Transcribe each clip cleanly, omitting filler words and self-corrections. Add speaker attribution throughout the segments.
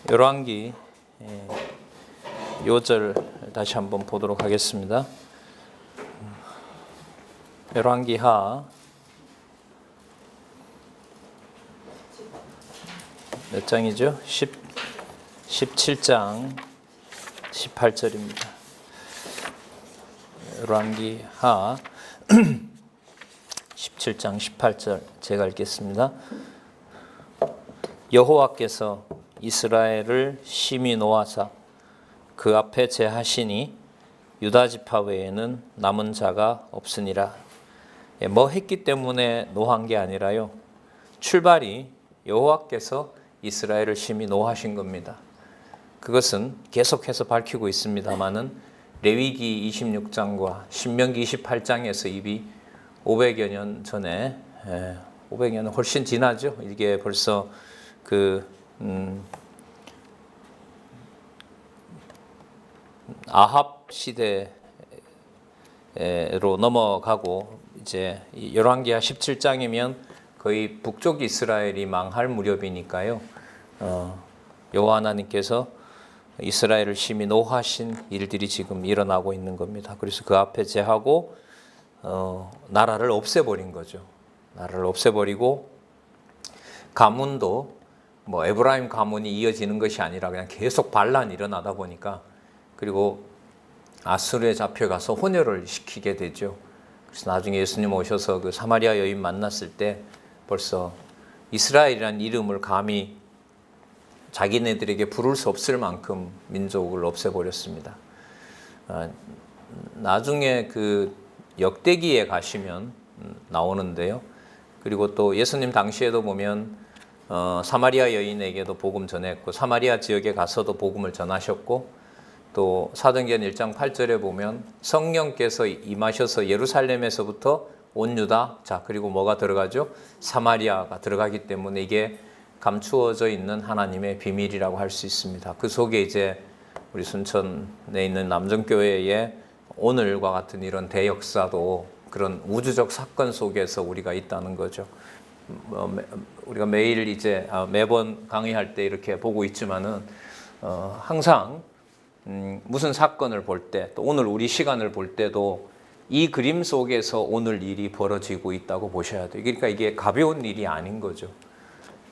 Speaker 1: 열왕기 요절 다시 한번 보도록 하겠습니다. 열왕기하 몇 장이죠? 17장 18절입니다. 열왕기하 17장 18절 제가 읽겠습니다. 여호와께서 이스라엘을 심히 노하사 그 앞에 제하시니 유다 지파 외에는 남은 자가 없으니라. 뭐 했기 때문에 노한 게 아니라요, 출발이 여호와께서 이스라엘을 심히 노하신 겁니다. 그것은 계속해서 밝히고 있습니다마는 레위기 26장과 신명기 28장에서 이미 500여 년 전에, 500년은 훨씬 지나죠. 이게 벌써 아합 시대로 넘어가고 이제 열왕기하 17장이면 거의 북쪽 이스라엘이 망할 무렵이니까요. 여호와 하나님께서 이스라엘을 심히 노하신 일들이 지금 일어나고 있는 겁니다. 그래서 그 앞에 제하고 나라를 없애버린 거죠. 나라를 없애버리고 가문도 뭐 에브라임 가문이 이어지는 것이 아니라 그냥 계속 반란이 일어나다 보니까, 그리고 아수르에 잡혀가서 혼혈을 시키게 되죠. 그래서 나중에 예수님 오셔서 그 사마리아 여인 만났을 때 벌써 이스라엘이라는 이름을 감히 자기네들에게 부를 수 없을 만큼 민족을 없애버렸습니다. 나중에 그 역대기에 가시면 나오는데요. 그리고 또 예수님 당시에도 보면 사마리아 여인에게도 복음 전했고, 사마리아 지역에 가서도 복음을 전하셨고, 또 사도행전 1장 8절에 보면 성령께서 임하셔서 예루살렘에서부터 온 유다, 자 그리고 뭐가 들어가죠? 사마리아가 들어가기 때문에 이게 감추어져 있는 하나님의 비밀이라고 할 수 있습니다. 그 속에 이제 우리 순천에 있는 남정교회의 오늘과 같은 이런 대역사도 그런 우주적 사건 속에서 우리가 있다는 거죠. 우리가 매일 이제 매번 강의할 때 이렇게 보고 있지만은 항상 무슨 사건을 볼 때, 또 오늘 우리 시간을 볼 때도 이 그림 속에서 오늘 일이 벌어지고 있다고 보셔야 돼요. 그러니까 이게 가벼운 일이 아닌 거죠.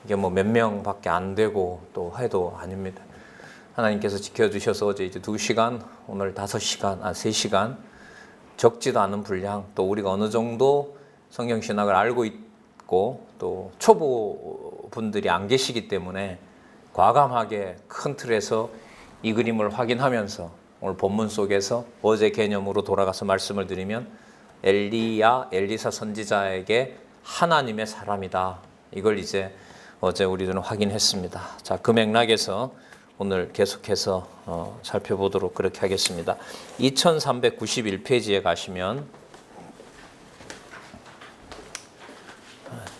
Speaker 1: 이게 뭐 몇 명밖에 안 되고 또 해도 아닙니다. 하나님께서 지켜주셔서 어제 이제 2시간, 오늘 5시간, 3시간, 적지도 않은 분량, 또 우리가 어느 정도 성경신학을 알고 있고 또 초보 분들이 안 계시기 때문에 과감하게 큰 틀에서 이 그림을 확인하면서 오늘 본문 속에서 어제 개념으로 돌아가서 말씀을 드리면 엘리야, 엘리사 선지자에게 하나님의 사람이다. 이걸 이제 어제 우리들은 확인했습니다. 자, 그 맥락에서 오늘 계속해서 살펴보도록 그렇게 하겠습니다. 2391페이지에 가시면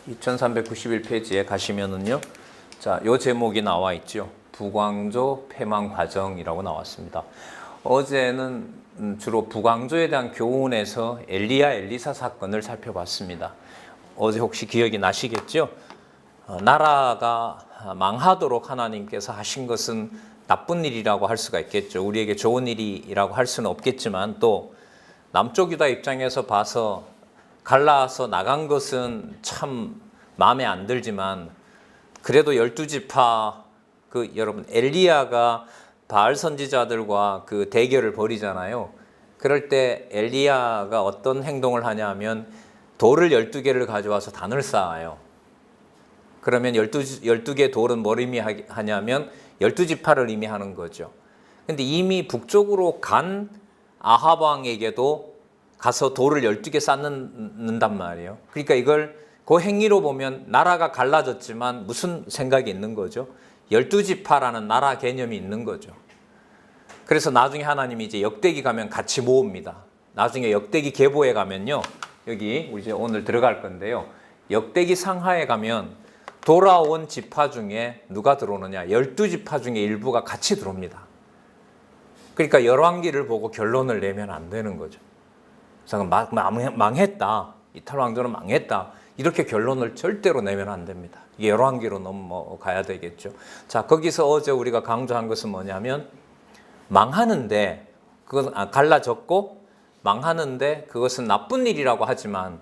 Speaker 1: 2391페이지에 가시면은요. 자, 요 제목이 나와 있죠. 북왕조 패망 과정이라고 나왔습니다. 어제는 주로 북왕조에 대한 교훈에서 엘리야, 엘리사 사건을 살펴봤습니다. 어제 혹시 기억이 나시겠죠? 나라가 망하도록 하나님께서 하신 것은 나쁜 일이라고 할 수가 있겠죠. 우리에게 좋은 일이라고 할 수는 없겠지만, 또 남쪽 유다 입장에서 봐서 갈라서 나간 것은 참 마음에 안 들지만, 그래도 12지파 여러분 엘리야가 바알 선지자들과 그 대결을 벌이잖아요. 그럴 때 엘리야가 어떤 행동을 하냐면 돌을 12개를 가져와서 단을 쌓아요. 그러면 12개 돌은 뭘 의미하냐면 12지파를 의미하는 거죠. 근데 이미 북쪽으로 간 아합 왕에게도 가서 돌을 12개 쌓는단 말이에요. 그러니까 이걸 그 행위로 보면 나라가 갈라졌지만 무슨 생각이 있는 거죠? 12지파라는 나라 개념이 있는 거죠. 그래서 나중에 하나님이 이제 역대기 가면 같이 모읍니다. 나중에 역대기 계보에 가면요. 여기 우리 이제 오늘 들어갈 건데요. 역대기 상하에 가면 돌아온 지파 중에 누가 들어오느냐? 12지파 중에 일부가 같이 들어옵니다. 그러니까 열왕기를 보고 결론을 내면 안 되는 거죠. 그래서 망했다. 이탈 왕조는 망했다. 이렇게 결론을 절대로 내면 안 됩니다. 열왕기로 넘어가야 되겠죠. 자, 거기서 어제 우리가 강조한 것은 뭐냐면 망하는데 그것은 갈라졌고 망하는데 그것은 나쁜 일이라고 하지만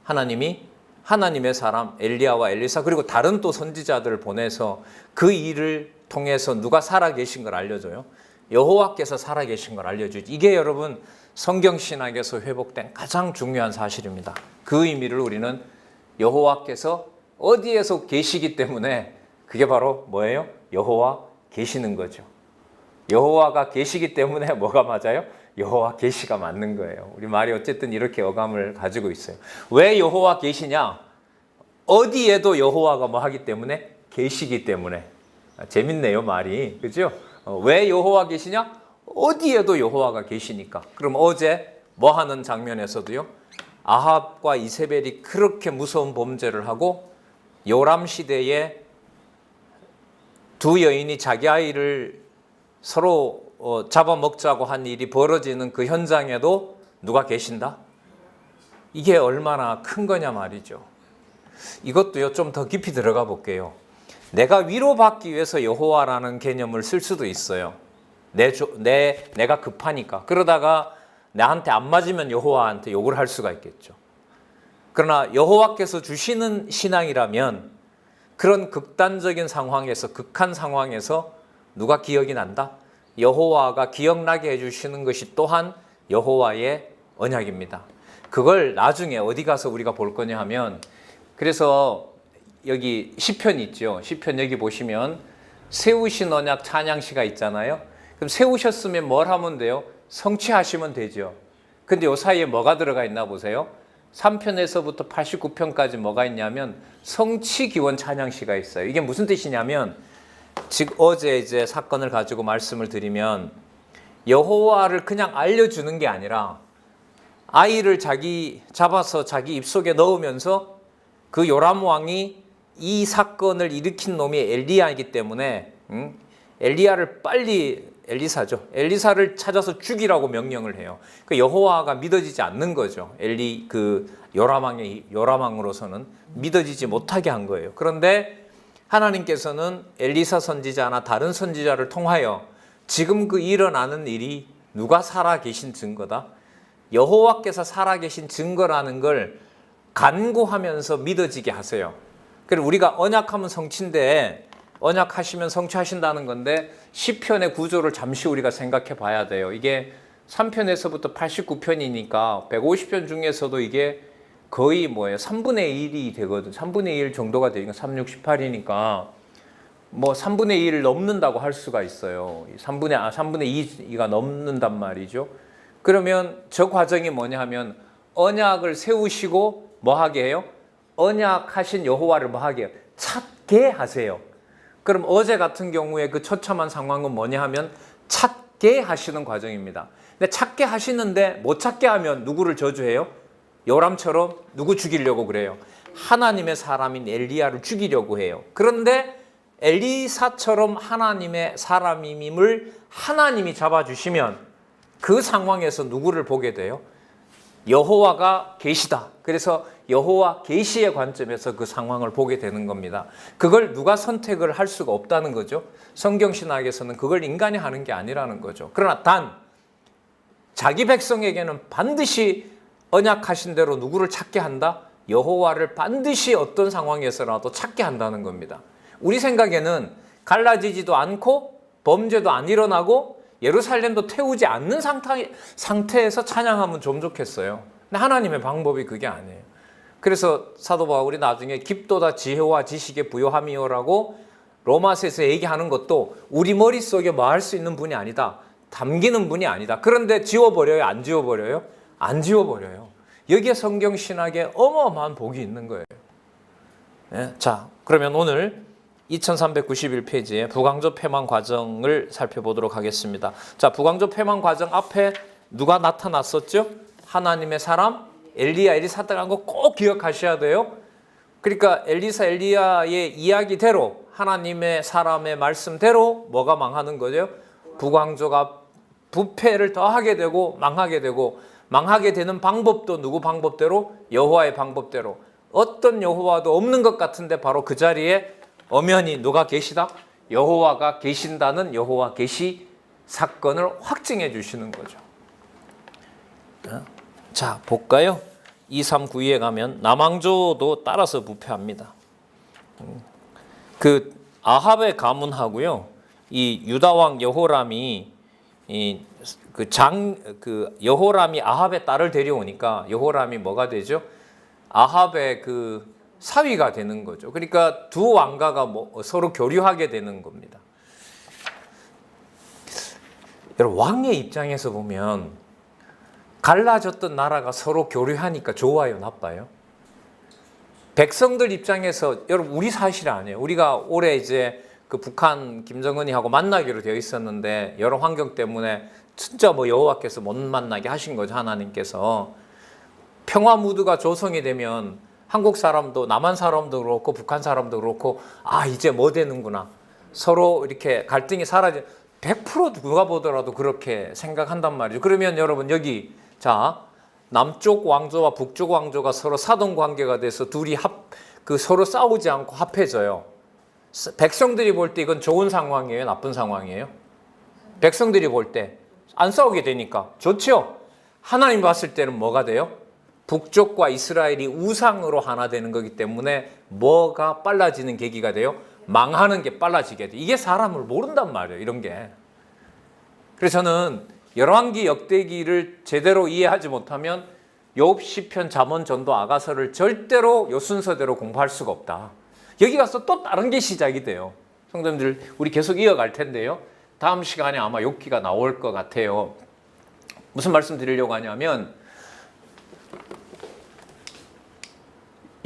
Speaker 1: 하나님이 하나님의 사람 엘리야와 엘리사 그리고 다른 또 선지자들을 보내서 그 일을 통해서 누가 살아계신 걸 알려줘요. 여호와께서 살아계신 걸 알려주죠. 이게 여러분 성경신학에서 회복된 가장 중요한 사실입니다. 그 의미를 우리는 여호와께서 어디에서 계시기 때문에 그게 바로 뭐예요? 여호와 계시는 거죠. 여호와가 계시기 때문에 뭐가 맞아요? 여호와 계시가 맞는 거예요. 우리 말이 어쨌든 이렇게 어감을 가지고 있어요. 왜 여호와 계시냐? 어디에도 여호와가 뭐 하기 때문에? 계시기 때문에. 재밌네요, 말이. 그죠? 왜 여호와 계시냐? 어디에도 여호와가 계시니까. 그럼 어제 뭐 하는 장면에서도요? 아합과 이세벨이 그렇게 무서운 범죄를 하고 요람 시대에 두 여인이 자기 아이를 서로 잡아먹자고 한 일이 벌어지는 그 현장에도 누가 계신다? 이게 얼마나 큰 거냐 말이죠. 이것도요, 좀 더 깊이 들어가 볼게요. 내가 위로받기 위해서 여호와라는 개념을 쓸 수도 있어요. 내가 급하니까. 그러다가 나한테 안 맞으면 여호와한테 욕을 할 수가 있겠죠. 그러나 여호와께서 주시는 신앙이라면 그런 극단적인 상황에서, 극한 상황에서 누가 기억이 난다? 여호와가 기억나게 해주시는 것이 또한 여호와의 언약입니다. 그걸 나중에 어디 가서 우리가 볼 거냐 하면, 그래서 여기 시편 있죠. 시편 여기 보시면 세우신 언약 찬양시가 있잖아요. 그럼 세우셨으면 뭘 하면 돼요? 성취하시면 되죠. 근데 요 사이에 뭐가 들어가 있나 보세요. 3편에서부터 89편까지 뭐가 있냐면 성취기원 찬양시가 있어요. 이게 무슨 뜻이냐면, 즉 어제 이제 사건을 가지고 말씀을 드리면 여호와를 그냥 알려주는 게 아니라 아이를 잡아서 자기 입속에 넣으면서 그 요람 왕이 이 사건을 일으킨 놈이 엘리야이기 때문에 엘리야를 빨리 엘리사를 찾아서 죽이라고 명령을 해요. 그 여호와가 믿어지지 않는 거죠. 요람왕으로서는 믿어지지 못하게 한 거예요. 그런데 하나님께서는 엘리사 선지자나 다른 선지자를 통하여 지금 그 일어나는 일이 누가 살아계신 증거다? 여호와께서 살아계신 증거라는 걸 간구하면서 믿어지게 하세요. 그리고 우리가 언약하면 성취인데 언약하시면 성취하신다는 건데 시편의 구조를 잠시 우리가 생각해 봐야 돼요. 이게 3편에서부터 89편이니까 150편 중에서도 이게 거의 3분의 1이 되거든. 3분의 1 정도가 되니까 3, 6, 18이니까 3분의 1을 넘는다고 할 수가 있어요. 3분의 2가 넘는단 말이죠. 그러면 저 과정이 뭐냐 하면 언약을 세우시고 뭐 하게 해요? 언약하신 여호와를 뭐 하게 해요? 찾게 하세요. 그럼 어제 같은 경우에 그 처참한 상황은 뭐냐 하면 찾게 하시는 과정입니다. 근데 찾게 하시는데 못 찾게 하면 누구를 저주해요? 요람처럼 누구 죽이려고 그래요? 하나님의 사람인 엘리야를 죽이려고 해요. 그런데 엘리사처럼 하나님의 사람임을 하나님이 잡아주시면 그 상황에서 누구를 보게 돼요? 여호와가 계시다. 그래서 여호와 계시의 관점에서 그 상황을 보게 되는 겁니다. 그걸 누가 선택을 할 수가 없다는 거죠. 성경신학에서는 그걸 인간이 하는 게 아니라는 거죠. 그러나 단 자기 백성에게는 반드시 언약하신 대로 누구를 찾게 한다? 여호와를 반드시 어떤 상황에서라도 찾게 한다는 겁니다. 우리 생각에는 갈라지지도 않고 범죄도 안 일어나고 예루살렘도 태우지 않는 상태에서 찬양하면 좀 좋겠어요. 근데 하나님의 방법이 그게 아니에요. 그래서 사도 바울이 나중에 깊도다 지혜와 지식에 부요함이요라고 로마서에서 얘기하는 것도 우리 머릿속에 뭐 할 수 있는 분이 아니다. 담기는 분이 아니다. 그런데 지워버려요? 안 지워버려요? 안 지워버려요. 여기에 성경신학에 어마어마한 복이 있는 거예요. 네? 자, 그러면 오늘 2391페이지에 부강조 폐망 과정을 살펴보도록 하겠습니다. 자, 부강조 폐망 과정 앞에 누가 나타났었죠? 하나님의 사람 엘리야, 엘리사라는 거 꼭 기억하셔야 돼요. 그러니까 엘리야의 이야기대로 하나님의 사람의 말씀대로 뭐가 망하는 거죠? 부강조가 부패를 더하게 되고 망하게 되는 방법도 누구 방법대로? 여호와의 방법대로. 어떤 여호와도 없는 것 같은데 바로 그 자리에 엄연히 누가 계시다? 여호와가 계신다는 여호와 계시 사건을 확증해 주시는 거죠. 자, 볼까요? 239에 가면 남왕조도 따라서 부패합니다. 그 아합의 가문하고요, 이 유다 왕 여호람이 여호람이 아합의 딸을 데려오니까 여호람이 뭐가 되죠? 아합의 그 사위가 되는 거죠. 그러니까 두 왕가가 서로 교류하게 되는 겁니다. 여러분, 왕의 입장에서 보면 갈라졌던 나라가 서로 교류하니까 좋아요, 나빠요? 백성들 입장에서, 여러분, 우리 사실 아니에요. 우리가 올해 이제 그 북한 김정은이하고 만나기로 되어 있었는데 여러 환경 때문에 진짜 여호와께서 못 만나게 하신 거죠. 하나님께서. 평화 무드가 조성이 되면 한국 사람도 남한 사람도 그렇고 북한 사람도 그렇고 이제 뭐 되는구나. 서로 이렇게 갈등이 사라져. 100% 누가 보더라도 그렇게 생각한단 말이죠. 그러면 여러분, 여기 자, 남쪽 왕조와 북쪽 왕조가 서로 사돈 관계가 돼서 둘이 서로 싸우지 않고 합해져요. 백성들이 볼 때 이건 좋은 상황이에요, 나쁜 상황이에요? 백성들이 볼 때 안 싸우게 되니까 좋죠. 하나님 봤을 때는 뭐가 돼요? 북쪽과 이스라엘이 우상으로 하나 되는 거기 때문에 뭐가 빨라지는 계기가 돼요? 망하는 게 빨라지게 돼요. 이게 사람을 모른단 말이에요, 이런 게. 그래서 저는 열왕기 역대기를 제대로 이해하지 못하면 욥, 시편, 잠언, 전도, 아가서를 절대로 요 순서대로 공부할 수가 없다. 여기 가서 또 다른 게 시작이 돼요. 성도님들, 우리 계속 이어갈 텐데요. 다음 시간에 아마 욥기가 나올 것 같아요. 무슨 말씀 드리려고 하냐면,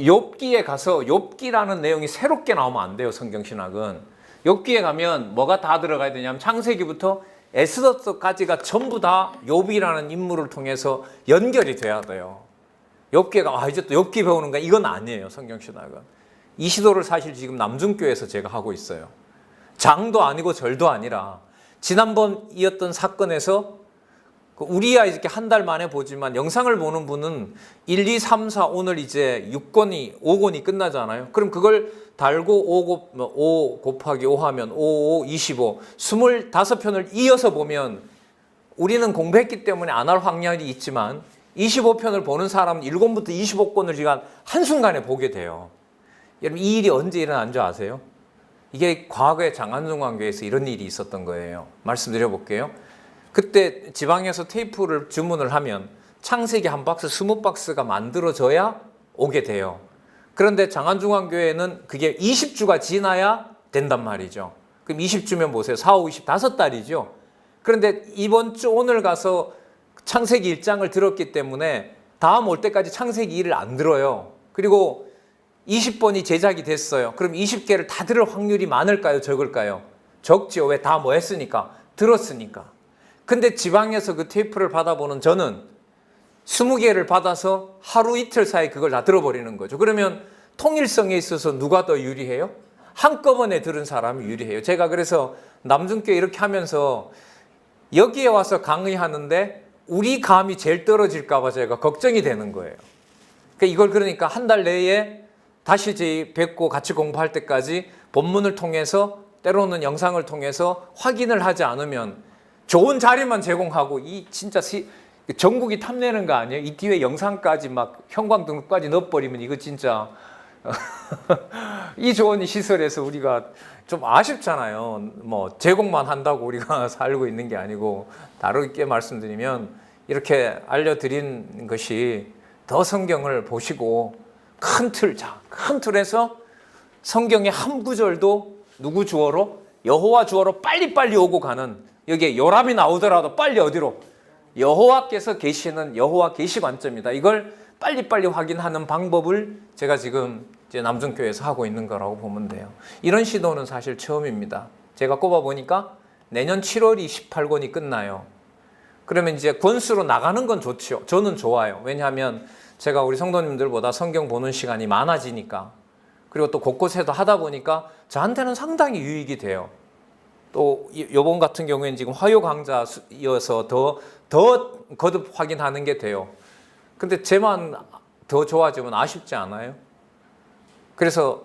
Speaker 1: 욥기에 가서 욥기라는 내용이 새롭게 나오면 안 돼요, 성경신학은. 욥기에 가면 뭐가 다 들어가야 되냐면 창세기부터 에스더서까지가 전부 다 욥이라는 인물을 통해서 연결이 돼야 돼요. 욥기가 이제 또 욥기 배우는 거 이건 아니에요, 성경신학은. 이 시도를 사실 지금 남중교회에서 제가 하고 있어요. 장도 아니고 절도 아니라 지난번 이었던 사건에서 우리야 이렇게 한 달 만에 보지만 영상을 보는 분은 1, 2, 3, 4 오늘 이제 5권이 끝나잖아요. 그럼 그걸 달고 5 곱하기 5 하면 5, 25, 25편을 이어서 보면 우리는 공부했기 때문에 안 할 확률이 있지만 25편을 보는 사람은 1권부터 25권을 지금 한순간에 보게 돼요. 여러분, 이 일이 언제 일어난 줄 아세요? 이게 과거에 장안중앙교회에서 이런 일이 있었던 거예요. 말씀드려 볼게요. 그때 지방에서 테이프를 주문을 하면 창세기 한 박스, 20박스가 만들어져야 오게 돼요. 그런데 장안중앙교회는 그게 20주가 지나야 된단 말이죠. 그럼 20주면 보세요. 4, 5, 20, 5달이죠. 그런데 이번 주 오늘 가서 창세기 1장을 들었기 때문에 다음 올 때까지 창세기 1을 안 들어요. 그리고 20번이 제작이 됐어요. 그럼 20개를 다 들을 확률이 많을까요? 적을까요? 적지요. 왜? 다 뭐 했으니까? 들었으니까. 근데 지방에서 그 테이프를 받아보는 저는 20개를 받아서 하루 이틀 사이에 그걸 다 들어버리는 거죠. 그러면 통일성에 있어서 누가 더 유리해요? 한꺼번에 들은 사람이 유리해요. 제가 그래서 남중교회 이렇게 하면서 여기에 와서 강의하는데 우리 감이 제일 떨어질까 봐 제가 걱정이 되는 거예요. 이걸 그러니까 한 달 내에 다시 저희 뵙고 같이 공부할 때까지 본문을 통해서 때로는 영상을 통해서 확인을 하지 않으면 좋은 자리만 제공하고 이 진짜 전국이 탐내는 거 아니에요? 이 뒤에 영상까지 막 형광등까지 넣어버리면 이거 진짜 이 좋은 시설에서 우리가 좀 아쉽잖아요. 뭐 제공만 한다고 우리가 살고 있는 게 아니고 다르게 말씀드리면 이렇게 알려드린 것이 더 성경을 보시고 큰 틀에서 성경의 한 구절도 누구 주어로? 여호와 주어로 빨리빨리 오고 가는, 여기에 요람이 나오더라도 빨리 어디로? 여호와께서 계시는 여호와 계시 관점이다. 이걸 빨리빨리 확인하는 방법을 제가 지금 이제 남중교회에서 하고 있는 거라고 보면 돼요. 이런 시도는 사실 처음입니다. 제가 꼽아보니까 내년 7월이 18권이 끝나요. 그러면 이제 권수로 나가는 건 좋죠. 저는 좋아요. 왜냐하면 제가 우리 성도님들보다 성경 보는 시간이 많아지니까, 그리고 또 곳곳에도 하다 보니까 저한테는 상당히 유익이 돼요. 또 요번 같은 경우에는 지금 화요 강좌이어서 더 거듭 확인하는 게 돼요. 근데 제만 더 좋아지면 아쉽지 않아요? 그래서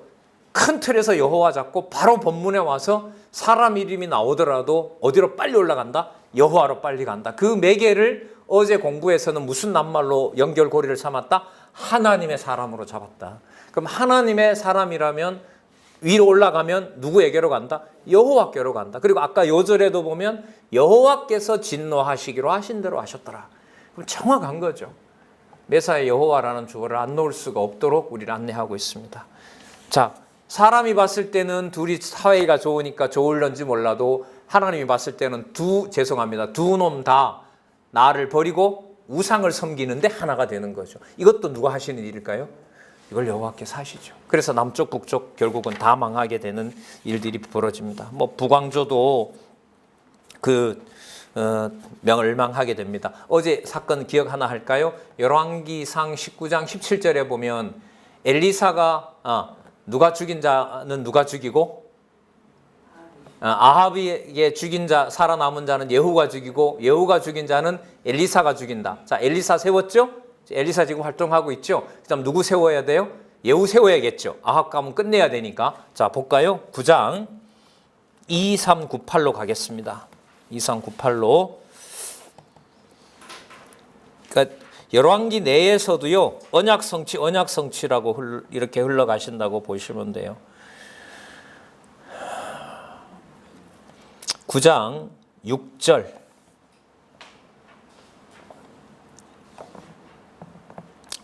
Speaker 1: 큰 틀에서 여호와 잡고 바로 본문에 와서 사람 이름이 나오더라도 어디로 빨리 올라간다? 여호와로 빨리 간다. 그 매개를 어제 공부에서는 무슨 낱말로 연결고리를 삼았다? 하나님의 사람으로 잡았다. 그럼 하나님의 사람이라면 위로 올라가면 누구에게로 간다? 여호와께로 간다. 그리고 아까 요절에도 보면 여호와께서 진노하시기로 하신 대로 하셨더라. 그럼 정확한 거죠. 매사에 여호와라는 주어를 안 놓을 수가 없도록 우리를 안내하고 있습니다. 자, 사람이 봤을 때는 둘이 사이가 좋으니까 좋을런지 몰라도 하나님이 봤을 때는 두 놈 다 나를 버리고 우상을 섬기는데 하나가 되는 거죠. 이것도 누가 하시는 일일까요? 이걸 여호와께서 하시죠. 그래서 남쪽 북쪽 결국은 다 망하게 되는 일들이 벌어집니다. 뭐 북왕조도 멸망하게 됩니다. 어제 사건 기억 하나 할까요? 열왕기상 19장 17절에 보면 엘리사가 누가 죽인 자는 누가 죽이고 아합에게 죽인 자 살아남은 자는 예후가 죽이고 예후가 죽인 자는 엘리사가 죽인다. 자, 엘리사 세웠죠? 엘리사 지금 활동하고 있죠? 그다음 누구 세워야 돼요? 예후 세워야겠죠. 아합 가문 끝내야 되니까. 자, 볼까요? 9장 2398로 가겠습니다. 2398로. 그러니까 열왕기 내에서도요. 언약성취라고 이렇게 흘러가신다고 보시면 돼요. 9장 6절.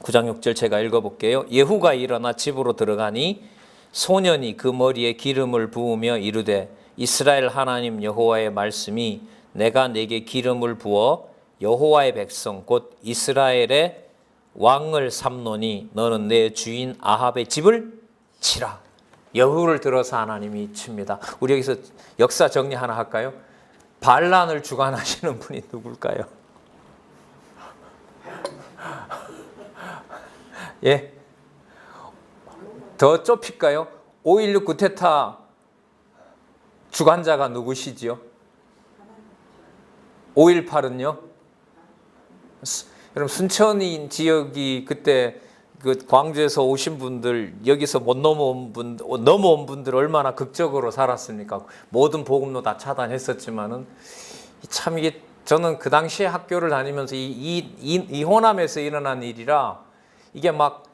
Speaker 1: 9장 6절 제가 읽어볼게요. 예후가 일어나 집으로 들어가니 소년이 그 머리에 기름을 부으며 이르되 이스라엘 하나님 여호와의 말씀이 내가 내게 기름을 부어 여호와의 백성 곧 이스라엘의 왕을 삼노니 너는 내 주인 아합의 집을 치라. 여후를 들어서 하나님이 칩니다. 우리 여기서 역사 정리 하나 할까요? 반란을 주관하시는 분이 누굴까요? 예, 더 좁힐까요? 5.16 쿠데타 주관자가 누구시지요? 5.18은요? 여러분 순천인 지역이 그때 그 광주에서 오신 분들 여기서 못 넘어온 분들 얼마나 극적으로 살았습니까? 모든 보급로 다 차단했었지만은 참 이게 저는 그 당시에 학교를 다니면서 이 호남에서 일어난 일이라 이게 막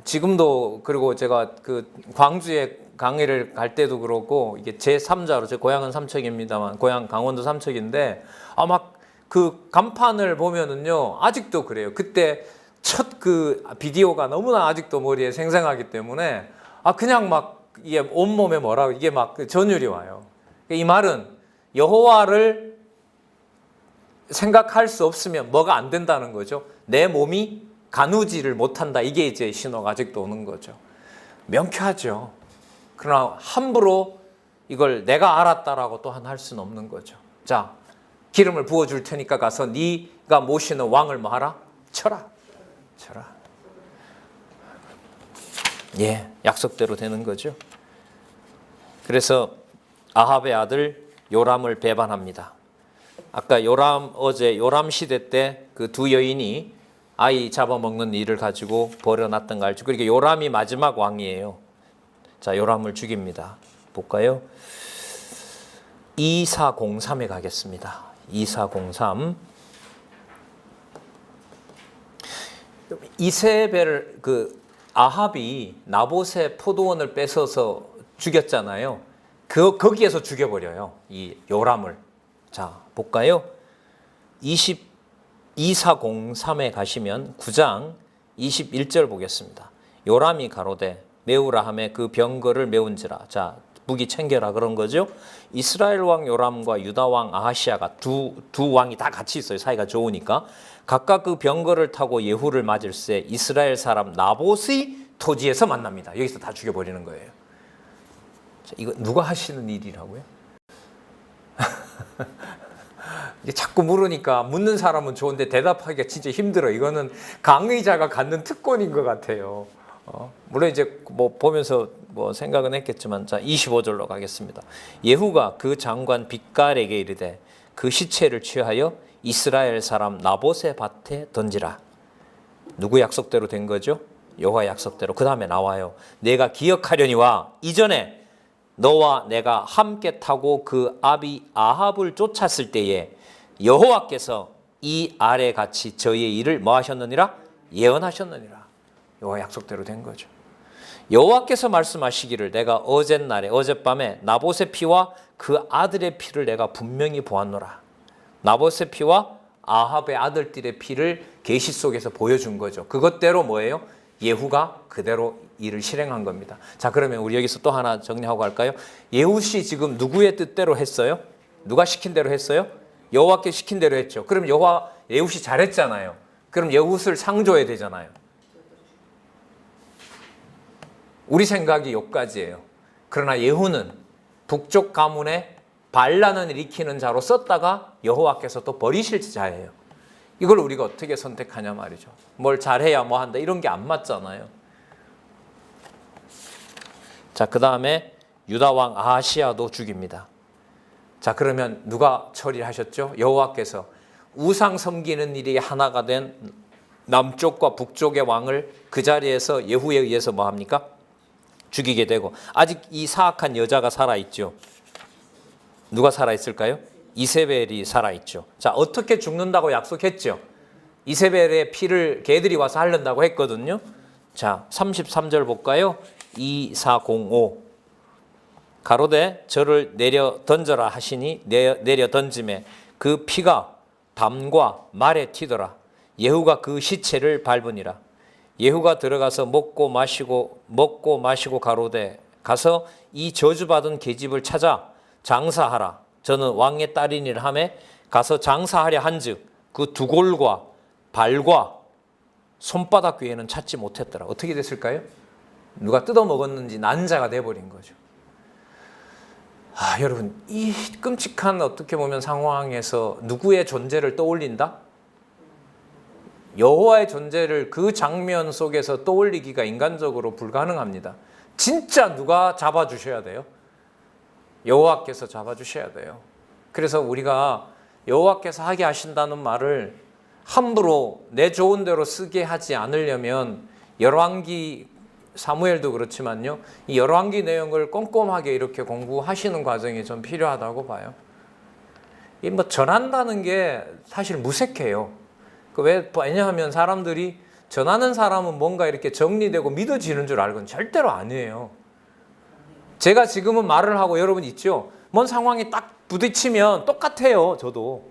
Speaker 1: 지금도 그리고 제가 그 광주에 강의를 갈 때도 그렇고 이게 제 3자로 제 고향은 삼척입니다만 고향 강원도 삼척인데 막 그 간판을 보면은요 아직도 그래요. 그때 첫 그 비디오가 너무나 아직도 머리에 생생하기 때문에 그냥 막 이게 온몸에 이게 막 전율이 와요. 이 말은 여호와를 생각할 수 없으면 뭐가 안 된다는 거죠. 내 몸이 가누지를 못한다. 이게 이제 신호가 아직도 오는 거죠. 명쾌하죠. 그러나 함부로 이걸 내가 알았다라고 또한 할 수는 없는 거죠. 자, 기름을 부어줄 테니까 가서 네가 모시는 왕을 뭐 하라? 쳐라. 예, 약속대로 되는 거죠. 그래서 아합의 아들 요람을 배반합니다. 아까 어제 요람 시대 때 그 두 여인이 아이 잡아먹는 일을 가지고 벌여놨던 거 알죠? 그러니까 요람이 마지막 왕이에요. 자, 요람을 죽입니다. 볼까요? 2403에 가겠습니다. 2403. 이세벨 아합이 나봇의 포도원을 뺏어서 죽였잖아요. 거기에서 죽여버려요. 이 요람을. 자, 볼까요? 2403에 가시면 9장 21절 보겠습니다. 요람이 가로되 메우라 하매 그 병거를 메운지라. 자, 무기 챙겨라 그런 거죠. 이스라엘 왕 요람과 유다 왕 아하시아가 두 왕이 다 같이 있어요. 사이가 좋으니까. 각각 그 병거를 타고 예후를 맞을새 이스라엘 사람 나봇의 토지에서 만납니다. 여기서 다 죽여버리는 거예요. 자, 이거 누가 하시는 일이라고요? 자꾸 물으니까 묻는 사람은 좋은데 대답하기가 진짜 힘들어. 이거는 강의자가 갖는 특권인 것 같아요. 물론 이제 뭐 보면서 뭐 생각은 했겠지만, 자 25절로 가겠습니다. 예후가 그 장관 빗갈에게 이르되 그 시체를 취하여 이스라엘 사람 나봇의 밭에 던지라. 누구 약속대로 된 거죠? 여호와 약속대로 그 다음에 나와요. 내가 기억하려니와 이전에 너와 내가 함께 타고 그 아비 아합을 쫓았을 때에 여호와께서 이 아래 같이 저희의 일을 뭐 하셨느니라? 예언하셨느니라. 여호와 약속대로 된 거죠. 여호와께서 말씀하시기를 내가 어젯밤에 나봇의 피와 그 아들의 피를 내가 분명히 보았노라. 나봇의 피와 아합의 아들들의 피를 계시 속에서 보여준 거죠. 그것대로 뭐예요? 예후가 그대로 일을 실행한 겁니다. 자, 그러면 우리 여기서 또 하나 정리하고 갈까요? 예후시 지금 누구의 뜻대로 했어요? 누가 시킨 대로 했어요? 여호와께 시킨 대로 했죠. 그럼 예후시 잘했잖아요. 그럼 예후를 상줘야 되잖아요. 우리 생각이 여기까지예요. 그러나 예후는 북쪽 가문에 반란을 일으키는 자로 썼다가 여호와께서 또 버리실 자예요. 이걸 우리가 어떻게 선택하냐 말이죠. 뭘 잘해야 뭐 한다 이런 게 안 맞잖아요. 자, 그 다음에 유다왕 아하시야도 죽입니다. 자, 그러면 누가 처리하셨죠? 여호와께서 우상 섬기는 일이 하나가 된 남쪽과 북쪽의 왕을 그 자리에서 예후에 의해서 뭐 합니까? 죽이게 되고, 아직 이 사악한 여자가 살아있죠. 누가 살아있을까요? 이세벨이 살아있죠. 자, 어떻게 죽는다고 약속했죠? 이세벨의 피를 개들이 와서 핥는다고 했거든요. 자, 33절 볼까요? 2405 가로되 저를 내려 던져라 하시니 내려 던짐에 그 피가 담과 말에 튀더라. 예후가 그 시체를 밟으니라. 예후가 들어가서 먹고 마시고 가로되 가서 이 저주받은 계집을 찾아 장사하라. 저는 왕의 딸이니라 하며 가서 장사하려 한즉 그 두골과 발과 손바닥 위에는 찾지 못했더라. 어떻게 됐을까요? 누가 뜯어먹었는지 난자가 돼버린 거죠. 여러분, 이 끔찍한 어떻게 보면 상황에서 누구의 존재를 떠올린다? 여호와의 존재를 그 장면 속에서 떠올리기가 인간적으로 불가능합니다. 진짜 누가 잡아주셔야 돼요? 여호와께서 잡아주셔야 돼요. 그래서 우리가 여호와께서 하게 하신다는 말을 함부로 내 좋은 대로 쓰게 하지 않으려면 열왕기 사무엘도 그렇지만요, 이 열왕기 내용을 꼼꼼하게 이렇게 공부하시는 과정이 좀 필요하다고 봐요. 이 뭐 전한다는 게 사실 무색해요. 왜냐하면 사람들이 전하는 사람은 뭔가 이렇게 정리되고 믿어지는 줄 알고는 절대로 아니에요. 제가 지금은 말을 하고 여러분 있죠? 뭔 상황이 딱 부딪히면 똑같아요. 저도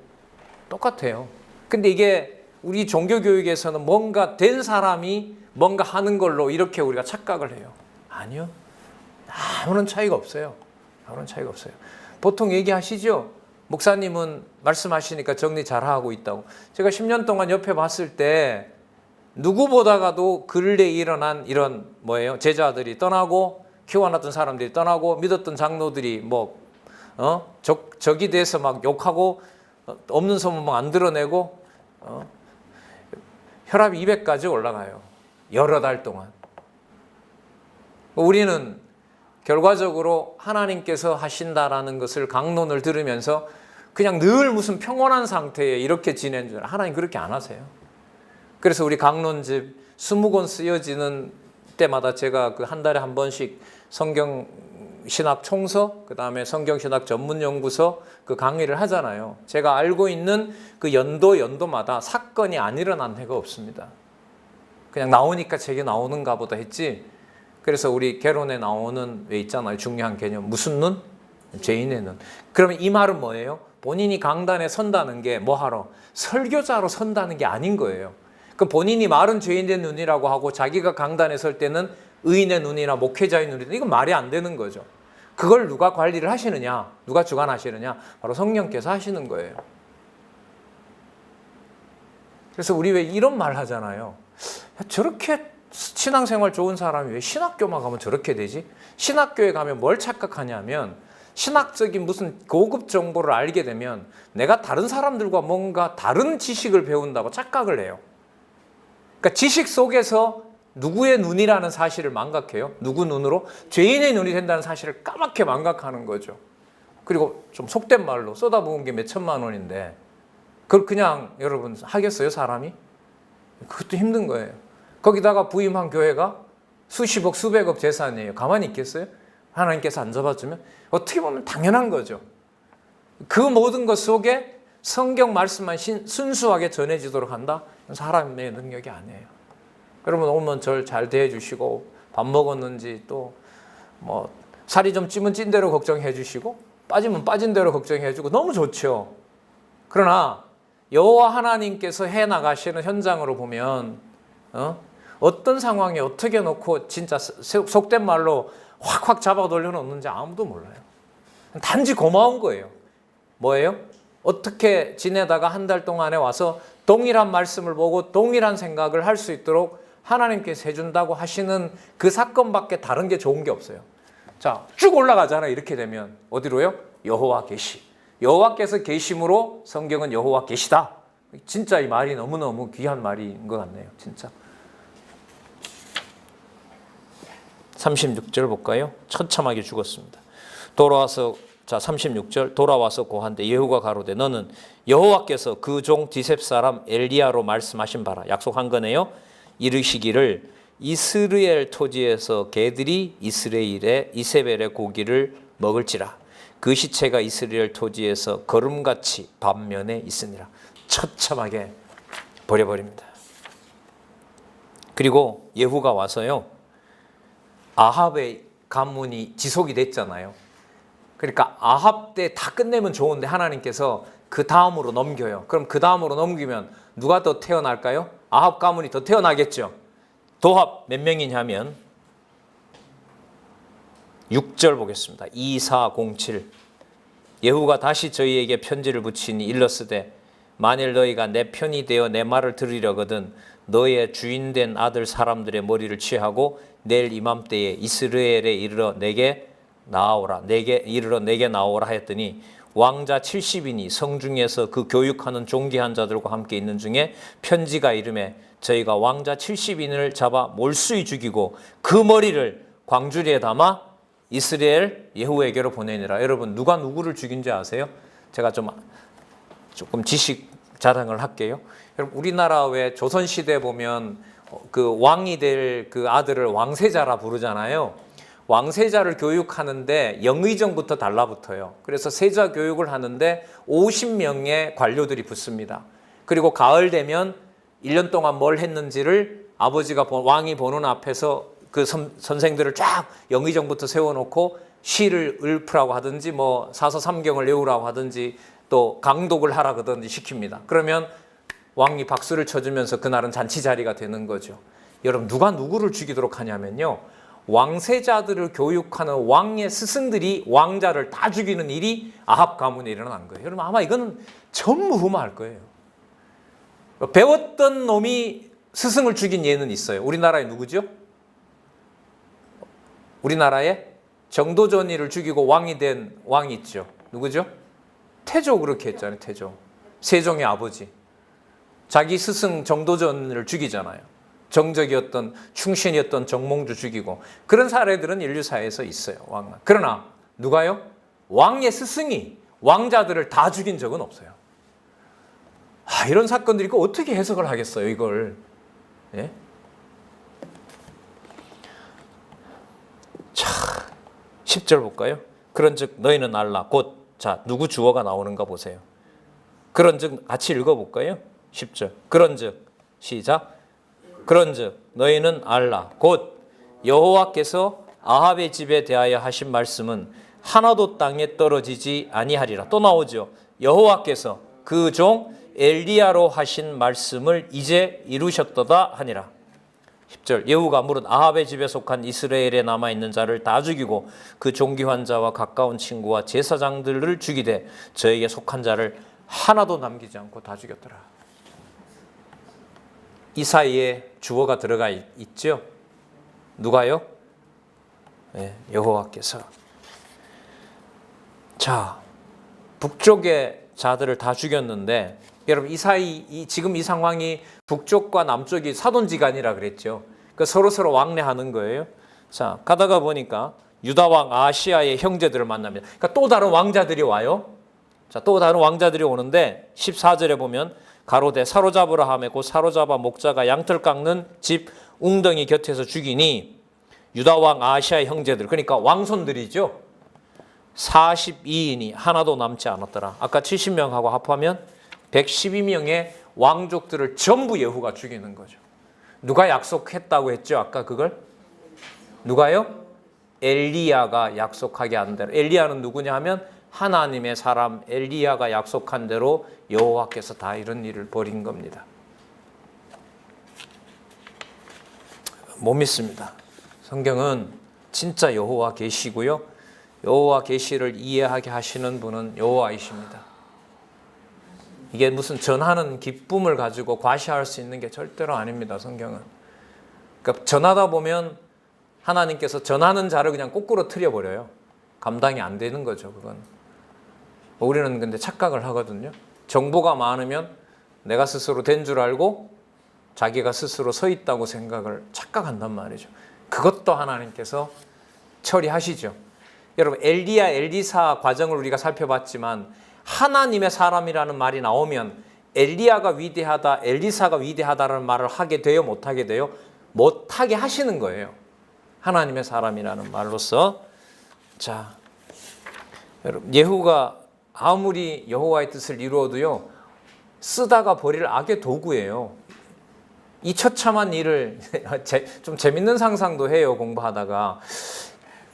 Speaker 1: 똑같아요. 근데 이게 우리 종교교육에서는 뭔가 된 사람이 뭔가 하는 걸로 이렇게 우리가 착각을 해요. 아니요. 아무런 차이가 없어요. 아무런 차이가 없어요. 보통 얘기하시죠? 목사님은 말씀하시니까 정리 잘하고 있다고. 제가 10년 동안 옆에 봤을 때 누구보다가도 근래에 일어난 이런 제자들이 떠나고 키워놨던 사람들이 떠나고 믿었던 장로들이 적이 돼서 막 욕하고 없는 소문 막 안 드러내고 혈압이 200까지 올라가요. 여러 달 동안. 우리는 결과적으로 하나님께서 하신다라는 것을 강론을 들으면서 그냥 늘 무슨 평온한 상태에 이렇게 지낸 줄 하나님 그렇게 안 하세요. 그래서 우리 강론집 20권 쓰여지는 때마다 제가 그 한 달에 한 번씩 성경 신학 총서, 그 다음에 성경 신학 전문 연구소 그 강의를 하잖아요. 제가 알고 있는 그 연도마다 사건이 안 일어난 해가 없습니다. 그냥 나오니까 책이 나오는가 보다 했지. 그래서 우리 개론에 나오는 왜 있잖아요. 중요한 개념. 무슨 눈? 죄인의 눈. 그러면 이 말은 뭐예요? 본인이 강단에 선다는 게 뭐하러? 설교자로 선다는 게 아닌 거예요. 그럼 본인이 말은 죄인의 눈이라고 하고 자기가 강단에 설 때는 의인의 눈이나 목회자의 눈이다. 이건 말이 안 되는 거죠. 그걸 누가 관리를 하시느냐? 누가 주관하시느냐? 바로 성령께서 하시는 거예요. 그래서 우리 왜 이런 말 하잖아요. 저렇게 신앙생활 좋은 사람이 왜 신학교만 가면 저렇게 되지? 신학교에 가면 뭘 착각하냐면 신학적인 무슨 고급 정보를 알게 되면 내가 다른 사람들과 뭔가 다른 지식을 배운다고 착각을 해요. 그러니까 지식 속에서 누구의 눈이라는 사실을 망각해요. 누구 눈으로? 죄인의 눈이 된다는 사실을 까맣게 망각하는 거죠. 그리고 좀 속된 말로 쏟아부은 게 몇 천만 원인데 그걸 그냥 여러분 하겠어요, 사람이? 그것도 힘든 거예요. 거기다가 부임한 교회가 수십억, 수백억 재산이에요. 가만히 있겠어요? 하나님께서 안 잡아주면? 어떻게 보면 당연한 거죠. 그 모든 것 속에 성경 말씀만 순수하게 전해지도록 한다? 사람의 능력이 아니에요. 여러분 오면 절 잘 대해주시고 밥 먹었는지 또 뭐 살이 좀 찌면 찐 대로 걱정해 주시고 빠지면 빠진 대로 걱정해 주고 너무 좋죠. 그러나 여호와 하나님께서 해나가시는 현장으로 보면 어떤 상황에 어떻게 놓고 진짜 속된 말로 확확 잡아 돌려놓는지 아무도 몰라요. 단지 고마운 거예요. 뭐예요? 어떻게 지내다가 한 달 동안에 와서 동일한 말씀을 보고 동일한 생각을 할 수 있도록 하나님께서 해준다고 하시는 그 사건밖에 다른 게 좋은 게 없어요. 자, 쭉 올라가잖아요. 이렇게 되면 어디로요? 여호와 계시. 여호와께서 계심으로 성경은 여호와 계시다. 진짜 이 말이 너무너무 귀한 말인 것 같네요. 진짜. 36절 볼까요? 처참하게 죽었습니다. 돌아와서 36절 돌아와서 고한데 예후가 가로되 너는 여호와께서 그 종 디셉 사람 엘리야로 말씀하신 바라 약속한 거네요. 이르시기를 이스라엘 토지에서 개들이 이세벨의 고기를 먹을지라 그 시체가 이스라엘 토지에서 거름같이 반면에 있으니라. 처참하게 버려버립니다. 그리고 예후가 와서요, 아합의 가문이 지속이 됐잖아요. 그러니까 아합 때 다 끝내면 좋은데 하나님께서 그 다음으로 넘겨요. 그럼 그 다음으로 넘기면 누가 더 태어날까요? 아합 가문이 더 태어나겠죠. 도합 몇 명이냐면 6절 보겠습니다. 2407 예후가 다시 저희에게 편지를 붙이니 일렀으되 만일 너희가 내 편이 되어 내 말을 들으려거든 너의 주인된 아들 사람들의 머리를 취하고 내일 이맘때에 이스라엘에 이르러 내게 나오라 하였더니 왕자 70인이 성중에서 그 교육하는 종기한 자들과 함께 있는 중에 편지가 이르매 저희가 왕자 70인을 잡아 몰수히 죽이고 그 머리를 광주리에 담아 이스라엘 예후에게로 보내니라. 여러분 누가 누구를 죽인지 아세요? 제가 조금 지식 자랑을 할게요. 여러분 우리나라 왜 조선시대 보면 그 왕이 될 그 아들을 왕세자라 부르잖아요. 왕세자를 교육하는데 영의정부터 달라붙어요. 그래서 세자 교육을 하는데 50명의 관료들이 붙습니다. 그리고 가을 되면 1년 동안 뭘 했는지를 아버지가 왕이 보는 앞에서 그 선생들을 쫙 영의정부터 세워놓고 시를 읊으라고 하든지 뭐 사서삼경을 외우라고 하든지 또 강독을 하라 그러든지 시킵니다. 그러면 왕이 박수를 쳐주면서 그날은 잔치 자리가 되는 거죠. 여러분 누가 누구를 죽이도록 하냐면요, 왕세자들을 교육하는 왕의 스승들이 왕자를 다 죽이는 일이 아합 가문에 일어난 거예요. 여러분 아마 이거는 전무후무할 거예요. 배웠던 놈이 스승을 죽인 예는 있어요. 우리나라에 누구죠? 우리나라에 정도전이를 죽이고 왕이 된 왕이 있죠. 누구죠? 태조 그렇게 했잖아요. 태조. 세종의 아버지. 자기 스승 정도전을 죽이잖아요. 정적이었던 충신이었던 정몽주 죽이고 그런 사례들은 인류사에서 있어요. 왕은. 그러나 누가요? 왕의 스승이 왕자들을 다 죽인 적은 없어요. 이런 사건들이 어떻게 해석을 하겠어요, 이걸. 예? 자, 10절 볼까요? 그런즉 너희는 알라. 곧, 자, 누구 주어가 나오는가 보세요. 그런즉 같이 읽어볼까요? 10절. 그런즉, 시작. 그런즉 너희는 알라. 곧 여호와께서 아합의 집에 대하여 하신 말씀은 하나도 땅에 떨어지지 아니하리라. 또 나오죠. 여호와께서 그 종 엘리야로 하신 말씀을 이제 이루셨도다 하니라. 10절. 예후가 무릇 아합의 집에 속한 이스라엘에 남아있는 자를 다 죽이고 그 종기한 자와 가까운 친구와 제사장들을 죽이되 저에게 속한 자를 하나도 남기지 않고 다 죽였더라. 이 사이에 주어가 들어가 있죠. 누가요? 네, 여호와께서. 자, 북쪽의 자들을 다 죽였는데 여러분 이 사이 지금 이 상황이 북쪽과 남쪽이 사돈지간이라 그랬죠. 그러니까 서로 왕래하는 거예요. 자, 가다가 보니까 유다 왕 아시아의 형제들을 만납니다. 그러니까 또 다른 왕자들이 와요. 자, 또 다른 왕자들이 오는데 14절에 보면 가로되 사로잡으라 하매 곧 사로잡아 목자가 양털 깎는 집 웅덩이 곁에서 죽이니 유다 왕 아하시아의 형제들, 그러니까 왕손들이죠. 42인이 하나도 남지 않았더라. 아까 70명하고 합하면 112명의 왕족들을 전부 예후가 죽이는 거죠. 누가 약속했다고 했죠? 아까 그걸? 누가요? 엘리야가 약속하게 한 대로. 엘리야는 누구냐 하면 하나님의 사람 엘리야가 약속한 대로 여호와께서 다 이런 일을 벌인 겁니다. 못 믿습니다. 성경은 진짜 여호와 계시고요. 여호와 계시를 이해하게 하시는 분은 여호와이십니다. 이게 무슨 전하는 기쁨을 가지고 과시할 수 있는 게 절대로 아닙니다. 성경은. 그러니까 전하다 보면 하나님께서 전하는 자를 그냥 거꾸로 틀어버려요. 감당이 안 되는 거죠. 그건. 우리는 근데 착각을 하거든요. 정보가 많으면 내가 스스로 된 줄 알고 자기가 스스로 서 있다고 생각을 착각한단 말이죠. 그것도 하나님께서 처리하시죠. 여러분 엘리야 엘리사 과정을 우리가 살펴봤지만 하나님의 사람이라는 말이 나오면 엘리야가 위대하다 엘리사가 위대하다라는 말을 하게 돼요? 못하게 돼요? 못하게 하시는 거예요. 하나님의 사람이라는 말로서. 자, 여러분 예후가 아무리 여호와의 뜻을 이루어도요 쓰다가 버릴 악의 도구예요. 이 처참한 일을 좀 재밌는 상상도 해요. 공부하다가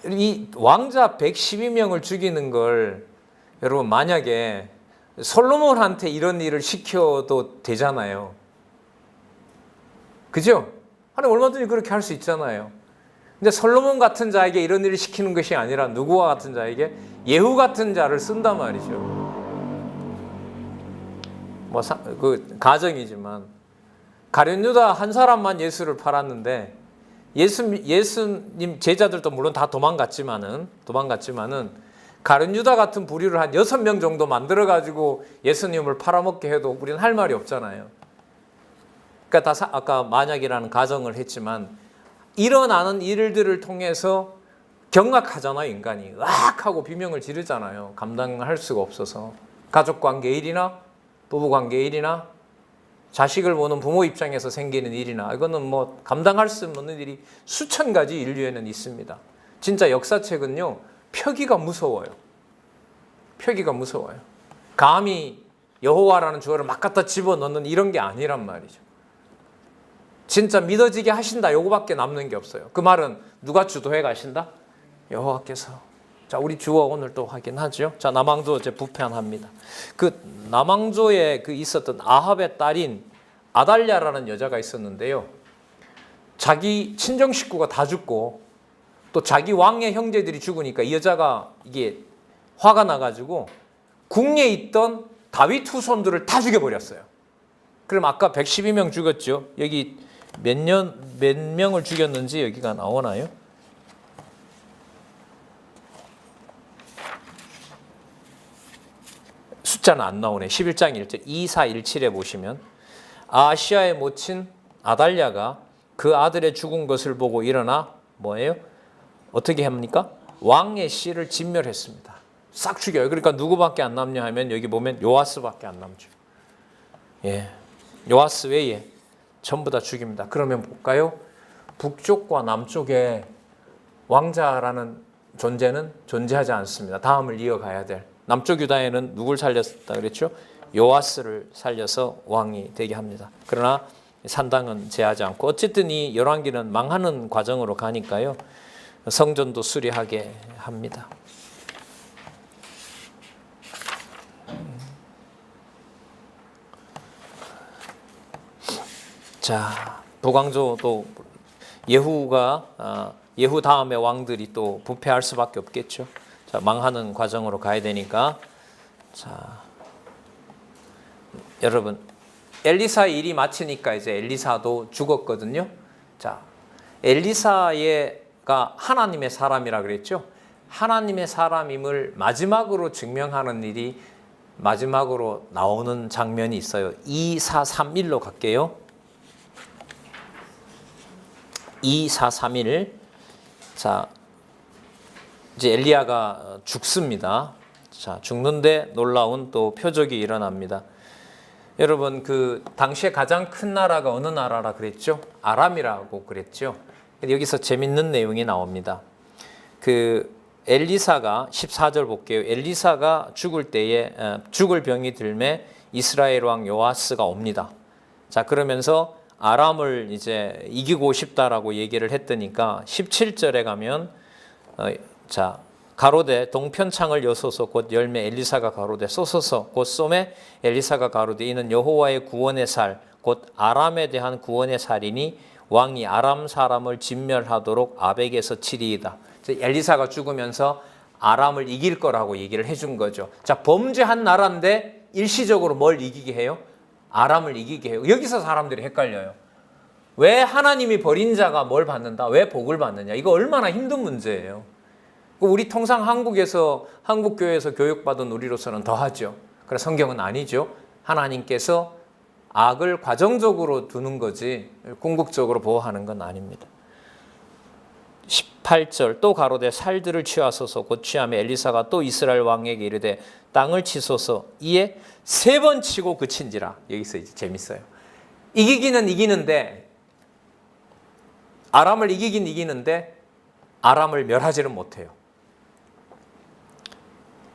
Speaker 1: 이 왕자 112명을 죽이는 걸 여러분 만약에 솔로몬한테 이런 일을 시켜도 되잖아요. 그죠? 하나님 얼마든지 그렇게 할 수 있잖아요. 근데 솔로몬 같은 자에게 이런 일을 시키는 것이 아니라 누구와 같은 자에게? 예후 같은 자를 쓴단 말이죠. 뭐 그 가정이지만 가룟 유다 한 사람만 예수를 팔았는데 예수님 제자들도 물론 다 도망갔지만은 가룟 유다 같은 부류를 한 6명 정도 만들어 가지고 예수님을 팔아먹게 해도 우리는 할 말이 없잖아요. 그러니까 아까 만약이라는 가정을 했지만 일어나는 일들을 통해서 경악하잖아요. 인간이 으악하고 비명을 지르잖아요. 감당할 수가 없어서. 가족관계 일이나 부부관계 일이나 자식을 보는 부모 입장에서 생기는 일이나 이거는 뭐 감당할 수 없는 일이 수천 가지 인류에는 있습니다. 진짜 역사책은요 표기가 무서워요. 표기가 무서워요. 감히 여호와라는 주어를 막 갖다 집어넣는 이런 게 아니란 말이죠. 진짜 믿어지게 하신다 요거밖에 남는 게 없어요. 그 말은 누가 주도해 가신다? 여호와께서. 자, 우리 주어 오늘 또 확인하죠. 자, 남왕조 이제 부편합니다. 그 남왕조에 그 있었던 아합의 딸인 아달랴라는 여자가 있었는데요. 자기 친정 식구가 다 죽고 또 자기 왕의 형제들이 죽으니까 이 여자가 이게 화가 나가지고 궁에 있던 다윗 후손들을 다 죽여버렸어요. 그럼 아까 112명 죽였죠. 여기 몇 명을 죽였는지 여기가 나오나요? 숫자는 안 나오네. 11장 1절 2417에 보시면 아하시아의 모친 아달랴가 그 아들의 죽은 것을 보고 일어나 뭐예요? 어떻게 합니까? 왕의 씨를 진멸했습니다. 싹 죽여요. 그러니까 누구밖에 안 남냐 하면 여기 보면 요아스밖에 안 남죠. 예, 요아스 외에 전부 다 죽입니다. 그러면 볼까요? 북쪽과 남쪽에 왕자라는 존재는 존재하지 않습니다. 다음을 이어가야 될. 남쪽 유다에는 누굴 살렸다 그랬죠? 요아스를 살려서 왕이 되게 합니다. 그러나 산당은 제하지 않고 어쨌든 이 열왕기는 망하는 과정으로 가니까요. 성전도 수리하게 합니다. 자, 북왕조도 예후 다음에 왕들이 또 부패할 수밖에 없겠죠. 자, 망하는 과정으로 가야 되니까. 자, 여러분 엘리사 일이 마치니까 이제 엘리사도 죽었거든요. 자, 엘리사가 하나님의 사람이라 그랬죠. 하나님의 사람임을 마지막으로 증명하는 일이 마지막으로 나오는 장면이 있어요. 2431로 갈게요. 2431. 자, 이제 엘리야가 죽습니다. 자, 죽는데 놀라운 또 표적이 일어납니다. 여러분 그 당시에 가장 큰 나라가 어느 나라라 그랬죠? 아람이라고 그랬죠. 여기서 재밌는 내용이 나옵니다. 그 엘리사가 14절 볼게요. 엘리사가 죽을 때에 죽을 병이 들매 이스라엘 왕 요아스가 옵니다. 자, 그러면서 아람을 이제 이기고 싶다라고 얘기를 했더니까 17절에 가면 자, 가로되 동편창을 여소서 곧 열매 엘리사가 가로되 쏘소서 곧 쏘매 엘리사가 가로되 이는 여호와의 구원의 살 곧 아람에 대한 구원의 살이니 왕이 아람 사람을 진멸하도록 아벡에서 치리이다. 엘리사가 죽으면서 아람을 이길 거라고 얘기를 해준 거죠. 자, 범죄한 나라인데 일시적으로 뭘 이기게 해요? 아람을 이기게 해요. 여기서 사람들이 헷갈려요. 왜 하나님이 버린 자가 뭘 받는다? 왜 복을 받느냐? 이거 얼마나 힘든 문제예요. 우리 통상 한국에서 한국교회에서 교육받은 우리로서는 더하죠. 그래서 성경은 아니죠. 하나님께서 악을 과정적으로 두는 거지 궁극적으로 보호하는 건 아닙니다. 18절 또 가로되 살들을 취하소서 곧 취하며 엘리사가 또 이스라엘 왕에게 이르되 땅을 치소서 이에 3번 치고 그친지라. 여기서 이제 재밌어요. 이기기는 이기는데 아람을 이기긴 이기는데 아람을 멸하지는 못해요.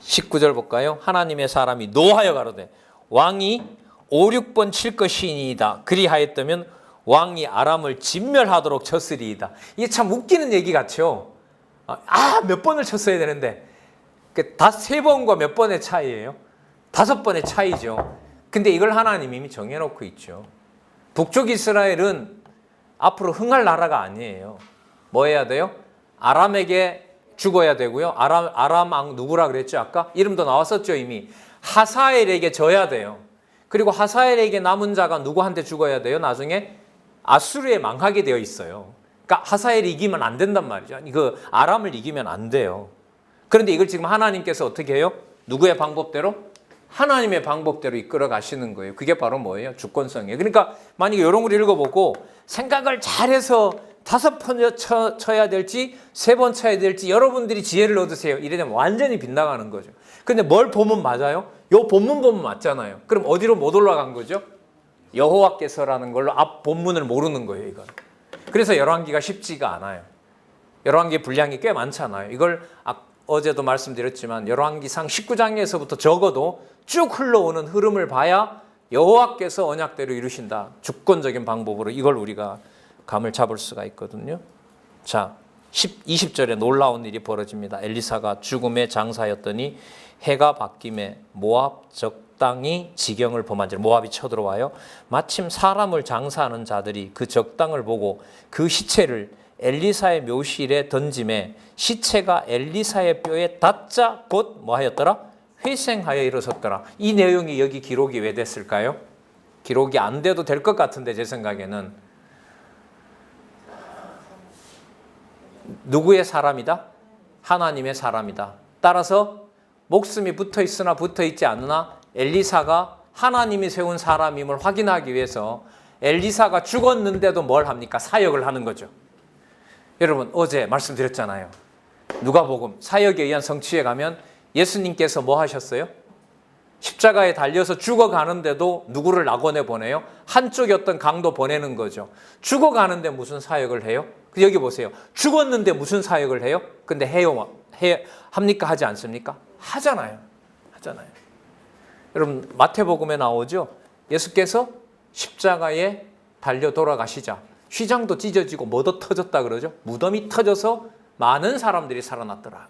Speaker 1: 19절 볼까요? 하나님의 사람이 노하여 가로되 왕이 5, 6번 칠 것이니이다. 그리하였다면 왕이 아람을 진멸하도록 쳤으리이다. 이게 참 웃기는 얘기 같죠. 몇 번을 쳤어야 되는데 다 3번과 몇 번의 차이예요? 5번의 차이죠. 근데 이걸 하나님이 이미 정해놓고 있죠. 북쪽 이스라엘은 앞으로 흥할 나라가 아니에요. 뭐 해야 돼요? 아람에게 죽어야 되고요. 아람 왕 누구라 그랬죠? 아까 이름도 나왔었죠. 이미 하사엘에게 져야 돼요. 그리고 하사엘에게 남은 자가 누구한테 죽어야 돼요? 나중에 아수르에 망하게 되어 있어요. 그러니까 하사엘이 이기면 안 된단 말이죠. 그 아람을 이기면 안 돼요. 그런데 이걸 지금 하나님께서 어떻게 해요? 누구의 방법대로? 하나님의 방법대로 이끌어 가시는 거예요. 그게 바로 뭐예요? 주권성이에요. 그러니까 만약에 이런 걸 읽어보고 생각을 잘해서 5번 쳐야 될지 3번 쳐야 될지 여러분들이 지혜를 얻으세요. 이래되면 완전히 빗나가는 거죠. 근데 뭘 보면 맞아요? 요 본문 보면 맞잖아요. 그럼 어디로 못 올라간 거죠? 여호와께서라는 걸로 앞 본문을 모르는 거예요. 이건. 그래서 열왕기가 쉽지가 않아요. 열왕기 분량이 꽤 많잖아요. 이걸 어제도 말씀드렸지만 열왕기상 19장에서부터 적어도 쭉 흘러오는 흐름을 봐야 여호와께서 언약대로 이루신다. 주권적인 방법으로 이걸 우리가 감을 잡을 수가 있거든요. 자, 20절에 놀라운 일이 벌어집니다. 엘리사가 죽음의 장사였더니 해가 바뀜에 모압 적당이 지경을 범한지라. 모압이 쳐들어와요. 마침 사람을 장사하는 자들이 그 적당을 보고 그 시체를 엘리사의 묘실에 던짐에 시체가 엘리사의 뼈에 닿자 곧 뭐하였더라? 회생하여 일어섰더라. 이 내용이 여기 기록이 왜 됐을까요? 기록이 안 돼도 될 것 같은데 제 생각에는 누구의 사람이다? 하나님의 사람이다. 따라서 목숨이 붙어 있으나 붙어 있지 않으나 엘리사가 하나님이 세운 사람임을 확인하기 위해서 엘리사가 죽었는데도 뭘 합니까? 사역을 하는 거죠. 여러분 어제 말씀드렸잖아요. 누가복음 사역에 의한 성취에 가면 예수님께서 뭐 하셨어요? 십자가에 달려서 죽어가는데도 누구를 낙원에 보내요? 한쪽에 어떤 강도 보내는 거죠. 죽어가는데 무슨 사역을 해요? 여기 보세요. 죽었는데 무슨 사역을 해요? 근데 합니까? 하지 않습니까? 하잖아요. 여러분 마태복음에 나오죠. 예수께서 십자가에 달려 돌아가시자 휘장도 찢어지고 뭐도 터졌다 그러죠. 무덤이 터져서 많은 사람들이 살아났더라.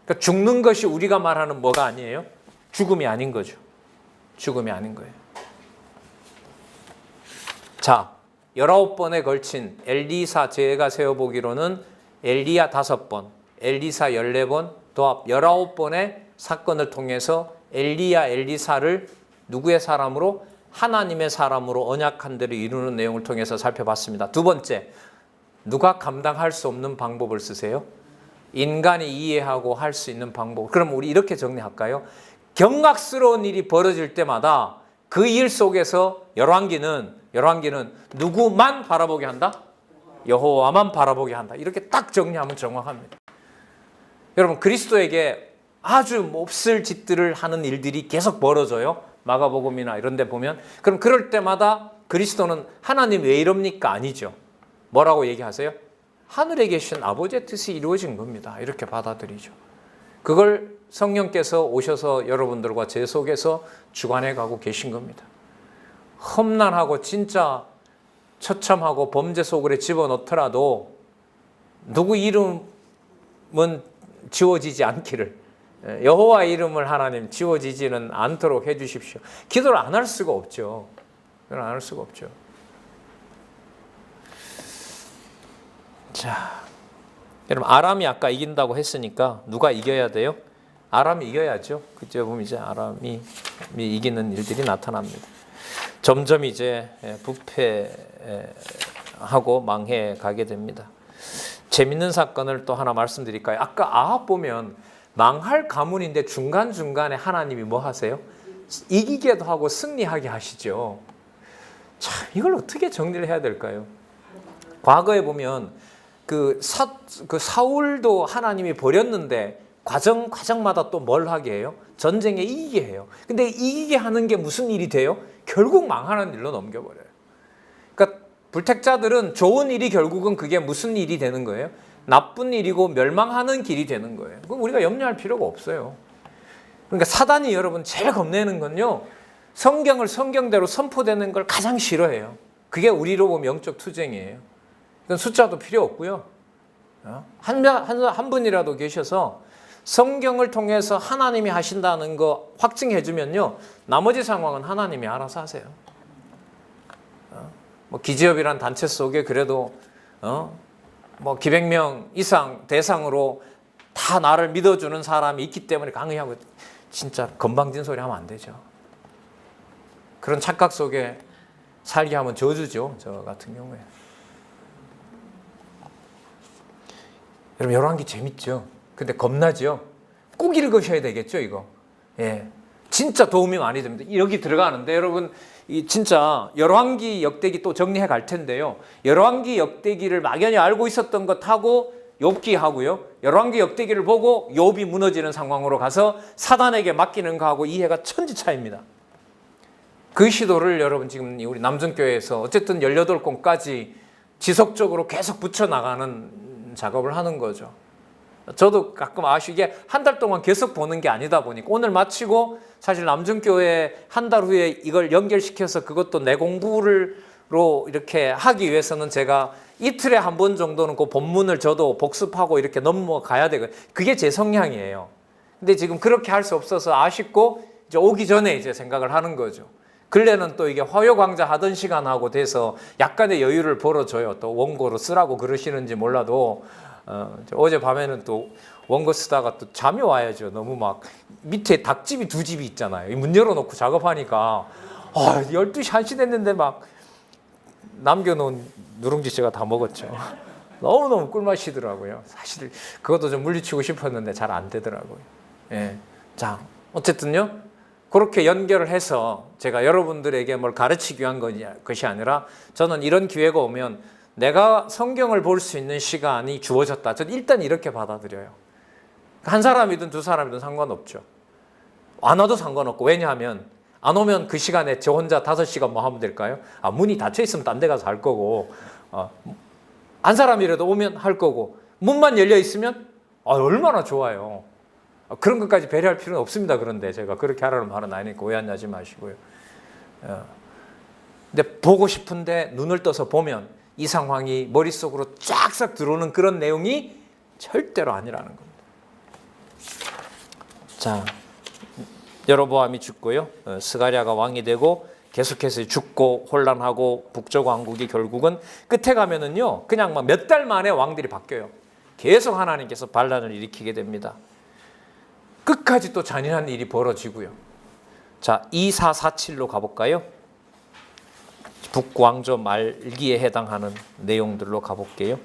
Speaker 1: 그러니까 죽는 것이 우리가 말하는 뭐가 아니에요? 죽음이 아닌 거죠. 죽음이 아닌 거예요. 자, 19번에 걸친 엘리사 제가 세어보기로는 엘리야 5번, 엘리사 14번, 도합 19번의 사건을 통해서 엘리사를 누구의 사람으로? 하나님의 사람으로 언약한 대로 이루는 내용을 통해서 살펴봤습니다. 두 번째, 누가 감당할 수 없는 방법을 쓰세요? 인간이 이해하고 할 수 있는 방법. 그럼 우리 이렇게 정리할까요? 경악스러운 일이 벌어질 때마다 그 일 속에서 열왕기는 누구만 바라보게 한다? 여호와만 바라보게 한다. 이렇게 딱 정리하면 정확합니다. 여러분 그리스도에게 아주 몹쓸 짓들을 하는 일들이 계속 벌어져요. 마가복음이나 이런 데 보면. 그럼 그럴 때마다 그리스도는 하나님 왜 이럽니까? 아니죠. 뭐라고 얘기하세요? 하늘에 계신 아버지의 뜻이 이루어진 겁니다. 이렇게 받아들이죠. 그걸 성령께서 오셔서 여러분들과 제 속에서 주관해 가고 계신 겁니다. 험난하고 진짜 처참하고 범죄 속으로 집어넣더라도 누구 이름은 지워지지 않기를, 여호와 이름을 하나님 지워지지는 않도록 해주십시오. 기도를 안 할 수가 없죠. 기도를 안 할 수가 없죠. 자, 여러분 아람이 아까 이긴다고 했으니까 누가 이겨야 돼요? 아람이 이겨야죠. 그때 보면 이제 아람이 이기는 일들이 나타납니다. 점점 이제 부패하고 망해 가게 됩니다. 재밌는 사건을 또 하나 말씀드릴까요? 아까 아합 보면 망할 가문인데 중간중간에 하나님이 뭐 하세요? 이기게도 하고 승리하게 하시죠. 참, 이걸 어떻게 정리를 해야 될까요? 과거에 보면 그 사울도 하나님이 버렸는데 과정마다 또 뭘 하게 해요? 전쟁에 이기게 해요. 근데 이기게 하는 게 무슨 일이 돼요? 결국 망하는 일로 넘겨버려요. 그러니까 불택자들은 좋은 일이 결국은 그게 무슨 일이 되는 거예요? 나쁜 일이고 멸망하는 길이 되는 거예요. 그럼 우리가 염려할 필요가 없어요. 그러니까 사단이 여러분 제일 겁내는 건요, 성경을 성경대로 선포되는 걸 가장 싫어해요. 그게 우리로 보면 영적 투쟁이에요. 이건 숫자도 필요 없고요. 한 분이라도 계셔서 성경을 통해서 하나님이 하신다는 거 확증해 주면요, 나머지 상황은 하나님이 알아서 하세요. 뭐 기지업이란 단체 속에 그래도 뭐 기백 명 이상 대상으로 다 나를 믿어주는 사람이 있기 때문에 강의하고, 진짜 건방진 소리 하면 안 되죠. 그런 착각 속에 살게 하면 저주죠. 저 같은 경우에. 여러분 열왕기 재밌죠? 근데 겁나죠? 꼭 읽으셔야 되겠죠, 이거. 예. 진짜 도움이 많이 됩니다. 여기 들어가는데 여러분, 이 진짜 열왕기 역대기 또 정리해 갈 텐데요. 열왕기 역대기를 막연히 알고 있었던 것하고 욥기 하고요, 열왕기 역대기를 보고 욥이 무너지는 상황으로 가서 사단에게 맡기는 거하고 이해가 천지 차이입니다. 그 시도를 여러분 지금 우리 남정교회에서 어쨌든 18권까지 지속적으로 계속 붙여나가는 작업을 하는 거죠. 저도 가끔 아쉬게 한 달 동안 계속 보는 게 아니다 보니까 오늘 마치고 사실 남정교회 한 달 후에 이걸 연결시켜서 그것도 내 공부로 이렇게 하기 위해서는 제가 이틀에 한 번 정도는 그 본문을 저도 복습하고 이렇게 넘어가야 되거든요. 그게 제 성향이에요. 근데 지금 그렇게 할 수 없어서 아쉽고 이제 오기 전에 이제 생각을 하는 거죠. 근래는 또 이게 화요강좌 하던 시간하고 돼서 약간의 여유를 벌어줘요. 또 원고로 쓰라고 그러시는지 몰라도 어제 밤에는 또 원고 쓰다가 또 잠이 와야죠. 너무 막 밑에 닭집이 2집이 있잖아요. 문 열어놓고 작업하니까 12시 1시 됐는데 막 남겨놓은 누룽지 제가 다 먹었죠. 너무너무 꿀맛이더라고요. 사실 그것도 좀 물리치고 싶었는데 잘 안 되더라고요. 예. 자, 어쨌든요, 그렇게 연결을 해서 제가 여러분들에게 뭘 가르치기 위한 것이 아니라 저는 이런 기회가 오면 내가 성경을 볼 수 있는 시간이 주어졌다. 저는 일단 이렇게 받아들여요. 한 사람이든 두 사람이든 상관없죠. 안 와도 상관없고, 왜냐하면 안 오면 그 시간에 저 혼자 5시간 뭐 하면 될까요? 문이 닫혀 있으면 딴 데 가서 할 거고, 한 사람이라도 오면 할 거고, 문만 열려 있으면 얼마나 좋아요. 그런 것까지 배려할 필요는 없습니다. 그런데 제가 그렇게 하라는 말은 아니니까 오해하지 마시고요. 근데 보고 싶은데 눈을 떠서 보면 이 상황이 머릿속으로 쫙싹 들어오는 그런 내용이 절대로 아니라는 겁니다. 자, 여로보암이 죽고요, 스가랴가 왕이 되고 계속해서 죽고 혼란하고 북쪽 왕국이 결국은 끝에 가면은요, 그냥 막 몇 달 만에 왕들이 바뀌어요. 계속 하나님께서 반란을 일으키게 됩니다. 끝까지 또 잔인한 일이 벌어지고요. 자, 2447로 가볼까요? 북왕조 말기에 해당하는 내용들로 가볼게요.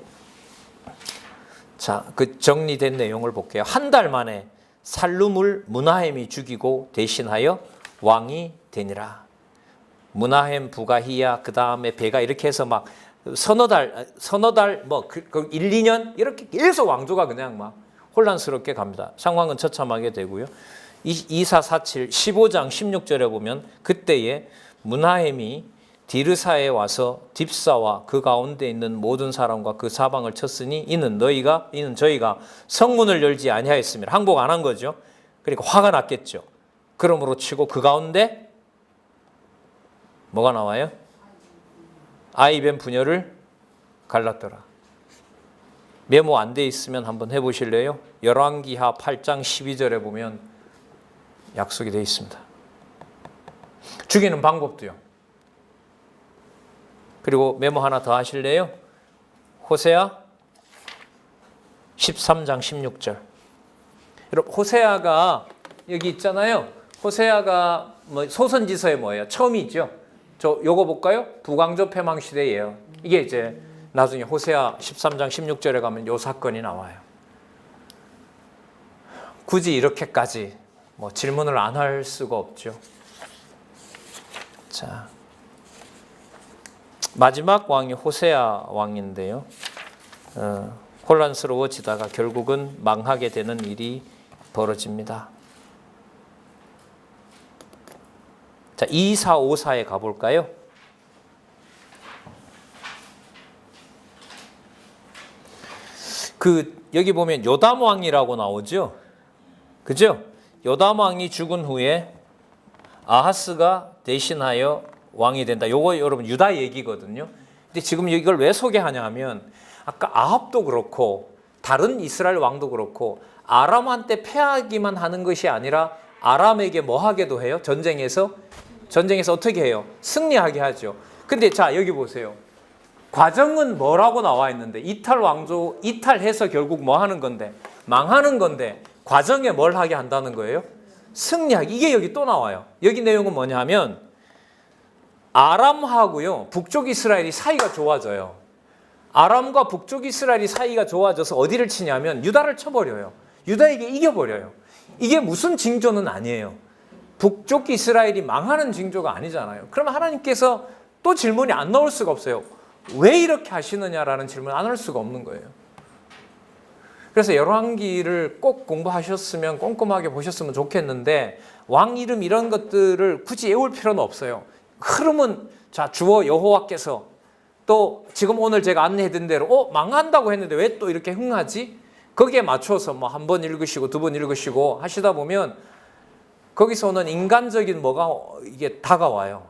Speaker 1: 자, 그 정리된 내용을 볼게요. 한 달 만에 살룸을 무나헴이 죽이고 대신하여 왕이 되니라. 무나헴, 부가히야, 그 다음에 베가, 이렇게 해서 막 서너 달, 뭐 1, 2년 이렇게 계속 왕조가 그냥 막 혼란스럽게 갑니다. 상황은 처참하게 되고요. 2447 15장 16절에 보면 그때에 므나헴이 디르사에 와서 딥사와 그 가운데 있는 모든 사람과 그 사방을 쳤으니 이는 저희가 성문을 열지 아니하였으며 항복 안 한 거죠. 그러니까 화가 났겠죠. 그러므로 치고 그 가운데 뭐가 나와요? 아이벤 부녀를 갈랐더라. 메모 안 돼 있으면 한번 해보실래요? 열왕기하 8장 12절에 보면 약속이 되어 있습니다. 죽이는 방법도요. 그리고 메모 하나 더 하실래요? 호세아 13장 16절. 여러분 호세아가 여기 있잖아요. 호세아가 소선지서에 뭐예요? 처음이죠. 저 요거 볼까요? 북왕조 패망 시대예요. 이게 이제 나중에 호세아 13장 16절에 가면 요 사건이 나와요. 굳이 이렇게까지 질문을 안 할 수가 없죠. 자, 마지막 왕이 호세아 왕인데요. 혼란스러워지다가 결국은 망하게 되는 일이 벌어집니다. 자, 2454에 가볼까요? 여기 보면 요담 왕이라고 나오죠. 그죠? 요담 왕이 죽은 후에 아하스가 대신하여 왕이 된다. 요거 여러분 유다 얘기거든요. 근데 지금 이걸 왜 소개하냐 하면 아까 아합도 그렇고 다른 이스라엘 왕도 그렇고 아람한테 패하기만 하는 것이 아니라 아람에게 뭐 하게도 해요? 전쟁에서 어떻게 해요? 승리하게 하죠. 근데 자, 여기 보세요. 과정은 뭐라고 나와 있는데 이탈해서 결국 뭐 하는 건데? 망하는 건데 과정에 뭘 하게 한다는 거예요? 승리하기. 이게 여기 또 나와요. 여기 내용은 뭐냐면 아람하고요 북쪽 이스라엘이 사이가 좋아져요. 아람과 북쪽 이스라엘이 사이가 좋아져서 어디를 치냐면 유다를 쳐버려요. 유다에게 이겨버려요. 이게 무슨 징조는 아니에요. 북쪽 이스라엘이 망하는 징조가 아니잖아요. 그러면 하나님께서 또 질문이 안 나올 수가 없어요. 왜 이렇게 하시느냐라는 질문을 안 할 수가 없는 거예요. 그래서 열왕기를 꼭 공부하셨으면 꼼꼼하게 보셨으면 좋겠는데 왕 이름 이런 것들을 굳이 외울 필요는 없어요. 흐름은 자 주어 여호와께서 또 지금 오늘 제가 안내해드린 대로 망한다고 했는데 왜 또 이렇게 흥하지? 거기에 맞춰서 뭐 한 번 읽으시고 두 번 읽으시고 하시다 보면 거기서 오는 인간적인 뭐가 이게 다가와요.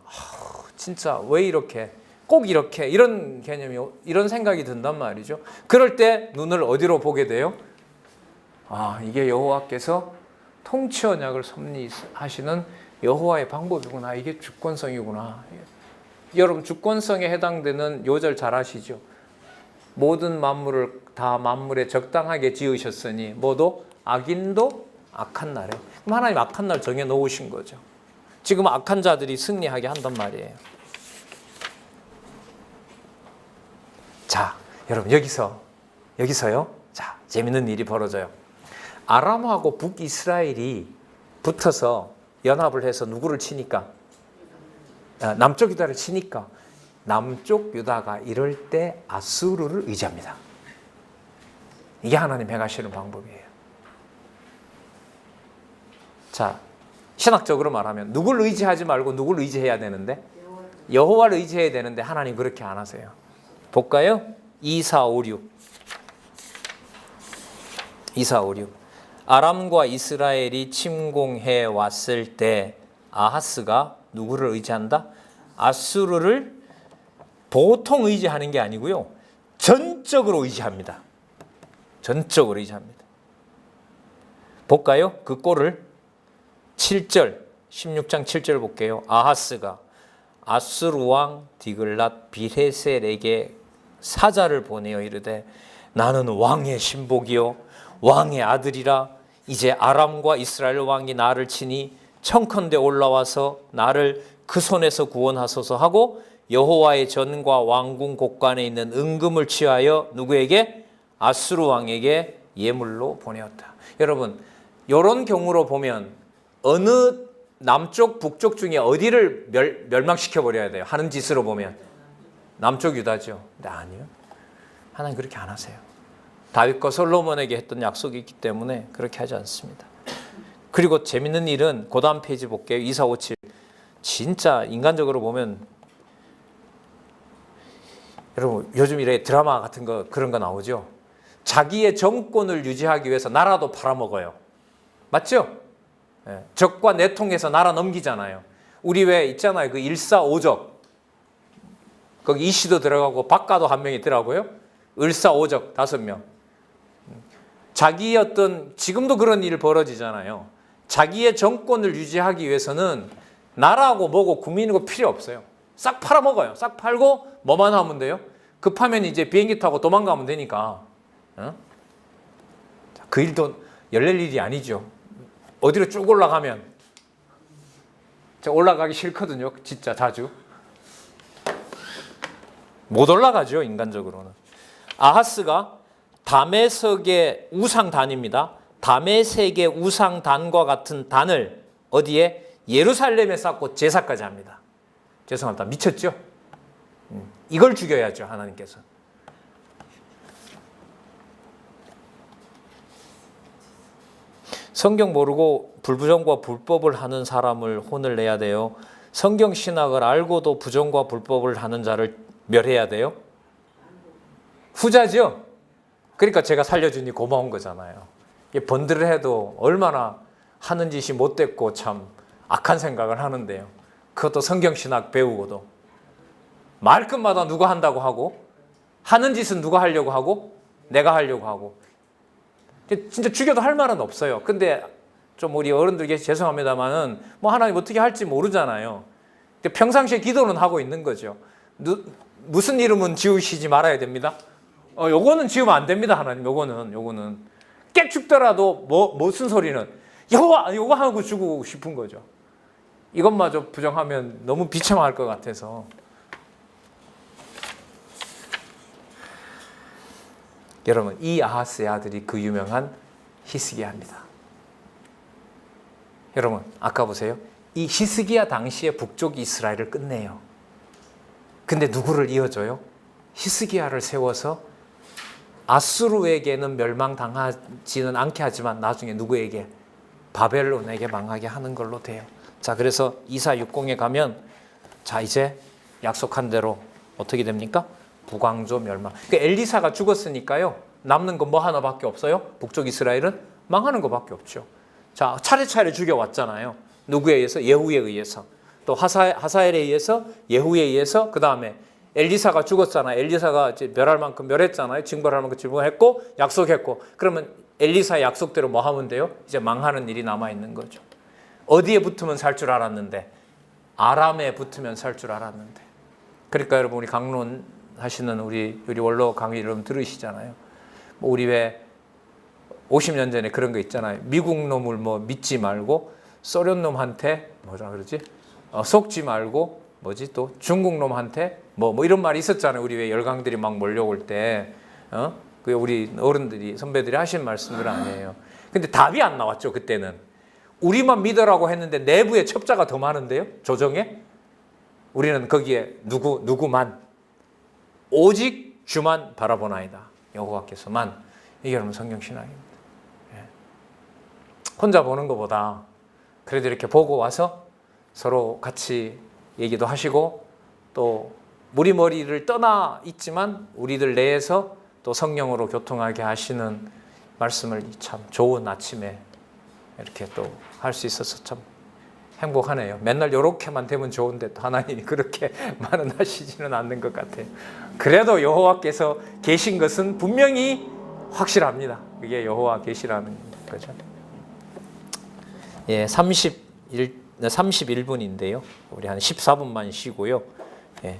Speaker 1: 진짜 왜 이렇게 꼭 이렇게 이런 개념이 이런 생각이 든단 말이죠. 그럴 때 눈을 어디로 보게 돼요? 이게 여호와께서 통치 언약을 섭리하시는 여호와의 방법이구나. 이게 주권성이구나. 여러분 주권성에 해당되는 요절 잘 아시죠? 모든 만물을 다 만물에 적당하게 지으셨으니 모두 악인도 악한 날에. 그럼 하나님 악한 날 정해 놓으신 거죠. 지금 악한 자들이 승리하게 한단 말이에요. 자, 여러분 여기서요. 자, 재밌는 일이 벌어져요. 아람하고 북이스라엘이 붙어서 연합을 해서 누구를 치니까? 남쪽 유다를 치니까 남쪽 유다가 이럴 때 아수르를 의지합니다. 이게 하나님 행하시는 방법이에요. 자, 신학적으로 말하면 누굴 의지하지 말고 누굴 의지해야 되는데? 여호와를 의지해야 되는데 하나님 그렇게 안 하세요. 볼까요? 2456. 아람과 이스라엘이 침공해 왔을 때 아하스가 누구를 의지한다? 아수르를 보통 의지하는 게 아니고요. 전적으로 의지합니다. 전적으로 의지합니다. 볼까요? 그 꼴을 7절, 16장 7절 볼게요. 아하스가 아수르 왕 디글랏 빌헤셀에게 사자를 보내어 이르되 나는 왕의 신복이요 왕의 아들이라. 이제 아람과 이스라엘 왕이 나를 치니 청컨대 올라와서 나를 그 손에서 구원하소서 하고 여호와의 전과 왕궁 곳간에 있는 은금을 취하여 누구에게? 아수르 왕에게 예물로 보내었다. 여러분 이런 경우로 보면 어느 남쪽 북쪽 중에 어디를 멸망시켜 버려야 돼요? 하는 짓으로 보면 남쪽 유다죠. 근데 아니요. 하나님 그렇게 안 하세요. 다윗과 솔로몬에게 했던 약속이 있기 때문에 그렇게 하지 않습니다. 그리고 재밌는 일은 그 다음 페이지 볼게요. 2457. 진짜 인간적으로 보면 여러분 요즘 이래 드라마 같은 거 그런 거 나오죠. 자기의 정권을 유지하기 위해서 나라도 팔아먹어요. 맞죠? 예. 적과 내통해서 나라 넘기잖아요. 우리 왜 있잖아요. 그 145적. 거기 이씨도 들어가고 박가도 한 명 있더라고요. 을사오적 5명. 자기의 어떤 지금도 그런 일이 벌어지잖아요. 자기의 정권을 유지하기 위해서는 나라하고 뭐고 국민이고 필요 없어요. 싹 팔아먹어요. 싹 팔고 뭐만 하면 돼요? 급하면 이제 비행기 타고 도망가면 되니까. 그 일도 열릴 일이 아니죠. 어디로 쭉 올라가면 제가 올라가기 싫거든요. 진짜 자주. 못 올라가죠. 인간적으로는. 아하스가 다메섹의 우상단입니다. 다메섹의 우상단과 같은 단을 어디에? 예루살렘에 쌓고 제사까지 합니다. 죄송합니다. 미쳤죠? 이걸 죽여야죠. 하나님께서. 성경 모르고 불부정과 불법을 하는 사람을 혼을 내야 돼요. 성경 신학을 알고도 부정과 불법을 하는 자를 멸해야 돼요. 후자죠. 그러니까 제가 살려주니 고마운 거잖아요. 번들을 해도 얼마나 하는 짓이 못됐고 참 악한 생각을 하는데요. 그것도 성경신학 배우고도 말끝마다 누가 한다고 하고 하는 짓은 누가 하려고 하고 내가 하려고 하고 진짜 죽여도 할 말은 없어요. 근데 좀 우리 어른들께 죄송합니다만은 뭐 하나님 어떻게 할지 모르잖아요. 평상시에 기도는 하고 있는 거죠. 무슨 이름은 지으시지 말아야 됩니다. 요거는 지으면 안 됩니다. 하나님 요거는 깨 죽더라도 무슨 소리는 여호와 요거 하고 죽고 싶은 거죠. 이것마저 부정하면 너무 비참할 것 같아서. 여러분 이 아하스의 아들이 그 유명한 히스기야입니다. 여러분 아까 보세요. 이 히스기야 당시에 북쪽 이스라엘을 끝내요. 근데 누구를 이어줘요? 히스기야를 세워서 아수르에게는 멸망당하지는 않게 하지만 나중에 누구에게? 바벨론에게 망하게 하는 걸로 돼요. 자, 그래서 이사 60에 가면 자 이제 약속한 대로 어떻게 됩니까? 북왕조 멸망. 그러니까 엘리사가 죽었으니까요. 남는 건 뭐 하나밖에 없어요? 북쪽 이스라엘은 망하는 것밖에 없죠. 자, 차례차례 죽여왔잖아요. 누구에 의해서? 예후에 의해서. 또 하사엘에 의해서, 예후에 의해서, 그 다음에 엘리사가 죽었잖아요. 엘리사가 이제 멸할 만큼 멸했잖아요. 징벌할 만큼 징벌했고 약속했고. 그러면 엘리사의 약속대로 뭐 하면 돼요? 이제 망하는 일이 남아있는 거죠. 어디에 붙으면 살 줄 알았는데? 아람에 붙으면 살 줄 알았는데. 그러니까 여러분 우리 강론 하시는 우리 원로 강의 여러분 들으시잖아요. 뭐 우리 왜 50년 전에 그런 거 있잖아요. 미국 놈을 뭐 믿지 말고 소련 놈한테 뭐라 그러지? 속지 말고 뭐지 또 중국 놈한테 뭐 이런 말이 있었잖아요. 우리 왜 열강들이 막 몰려올 때 그 우리 어른들이 선배들이 하신 말씀들 아니에요. 근데 답이 안 나왔죠. 그때는 우리만 믿으라고 했는데 내부에 첩자가 더 많은데요. 조정에 우리는 거기에 누구만 오직 주만 바라보나이다. 여호와께서만. 이게 여러분 성경신앙입니다. 혼자 보는 것보다 그래도 이렇게 보고 와서 서로 같이 얘기도 하시고 또 우리 머리를 떠나 있지만 우리들 내에서 또 성령으로 교통하게 하시는 말씀을 참 좋은 아침에 이렇게 또 할 수 있어서 참 행복하네요. 맨날 이렇게만 되면 좋은데 또 하나님이 그렇게 많은 하시지는 않는 것 같아요. 그래도 여호와께서 계신 것은 분명히 확실합니다. 그게 여호와 계시라는 거죠. 예, 31분인데요. 우리 한 14분만 쉬고요. 예.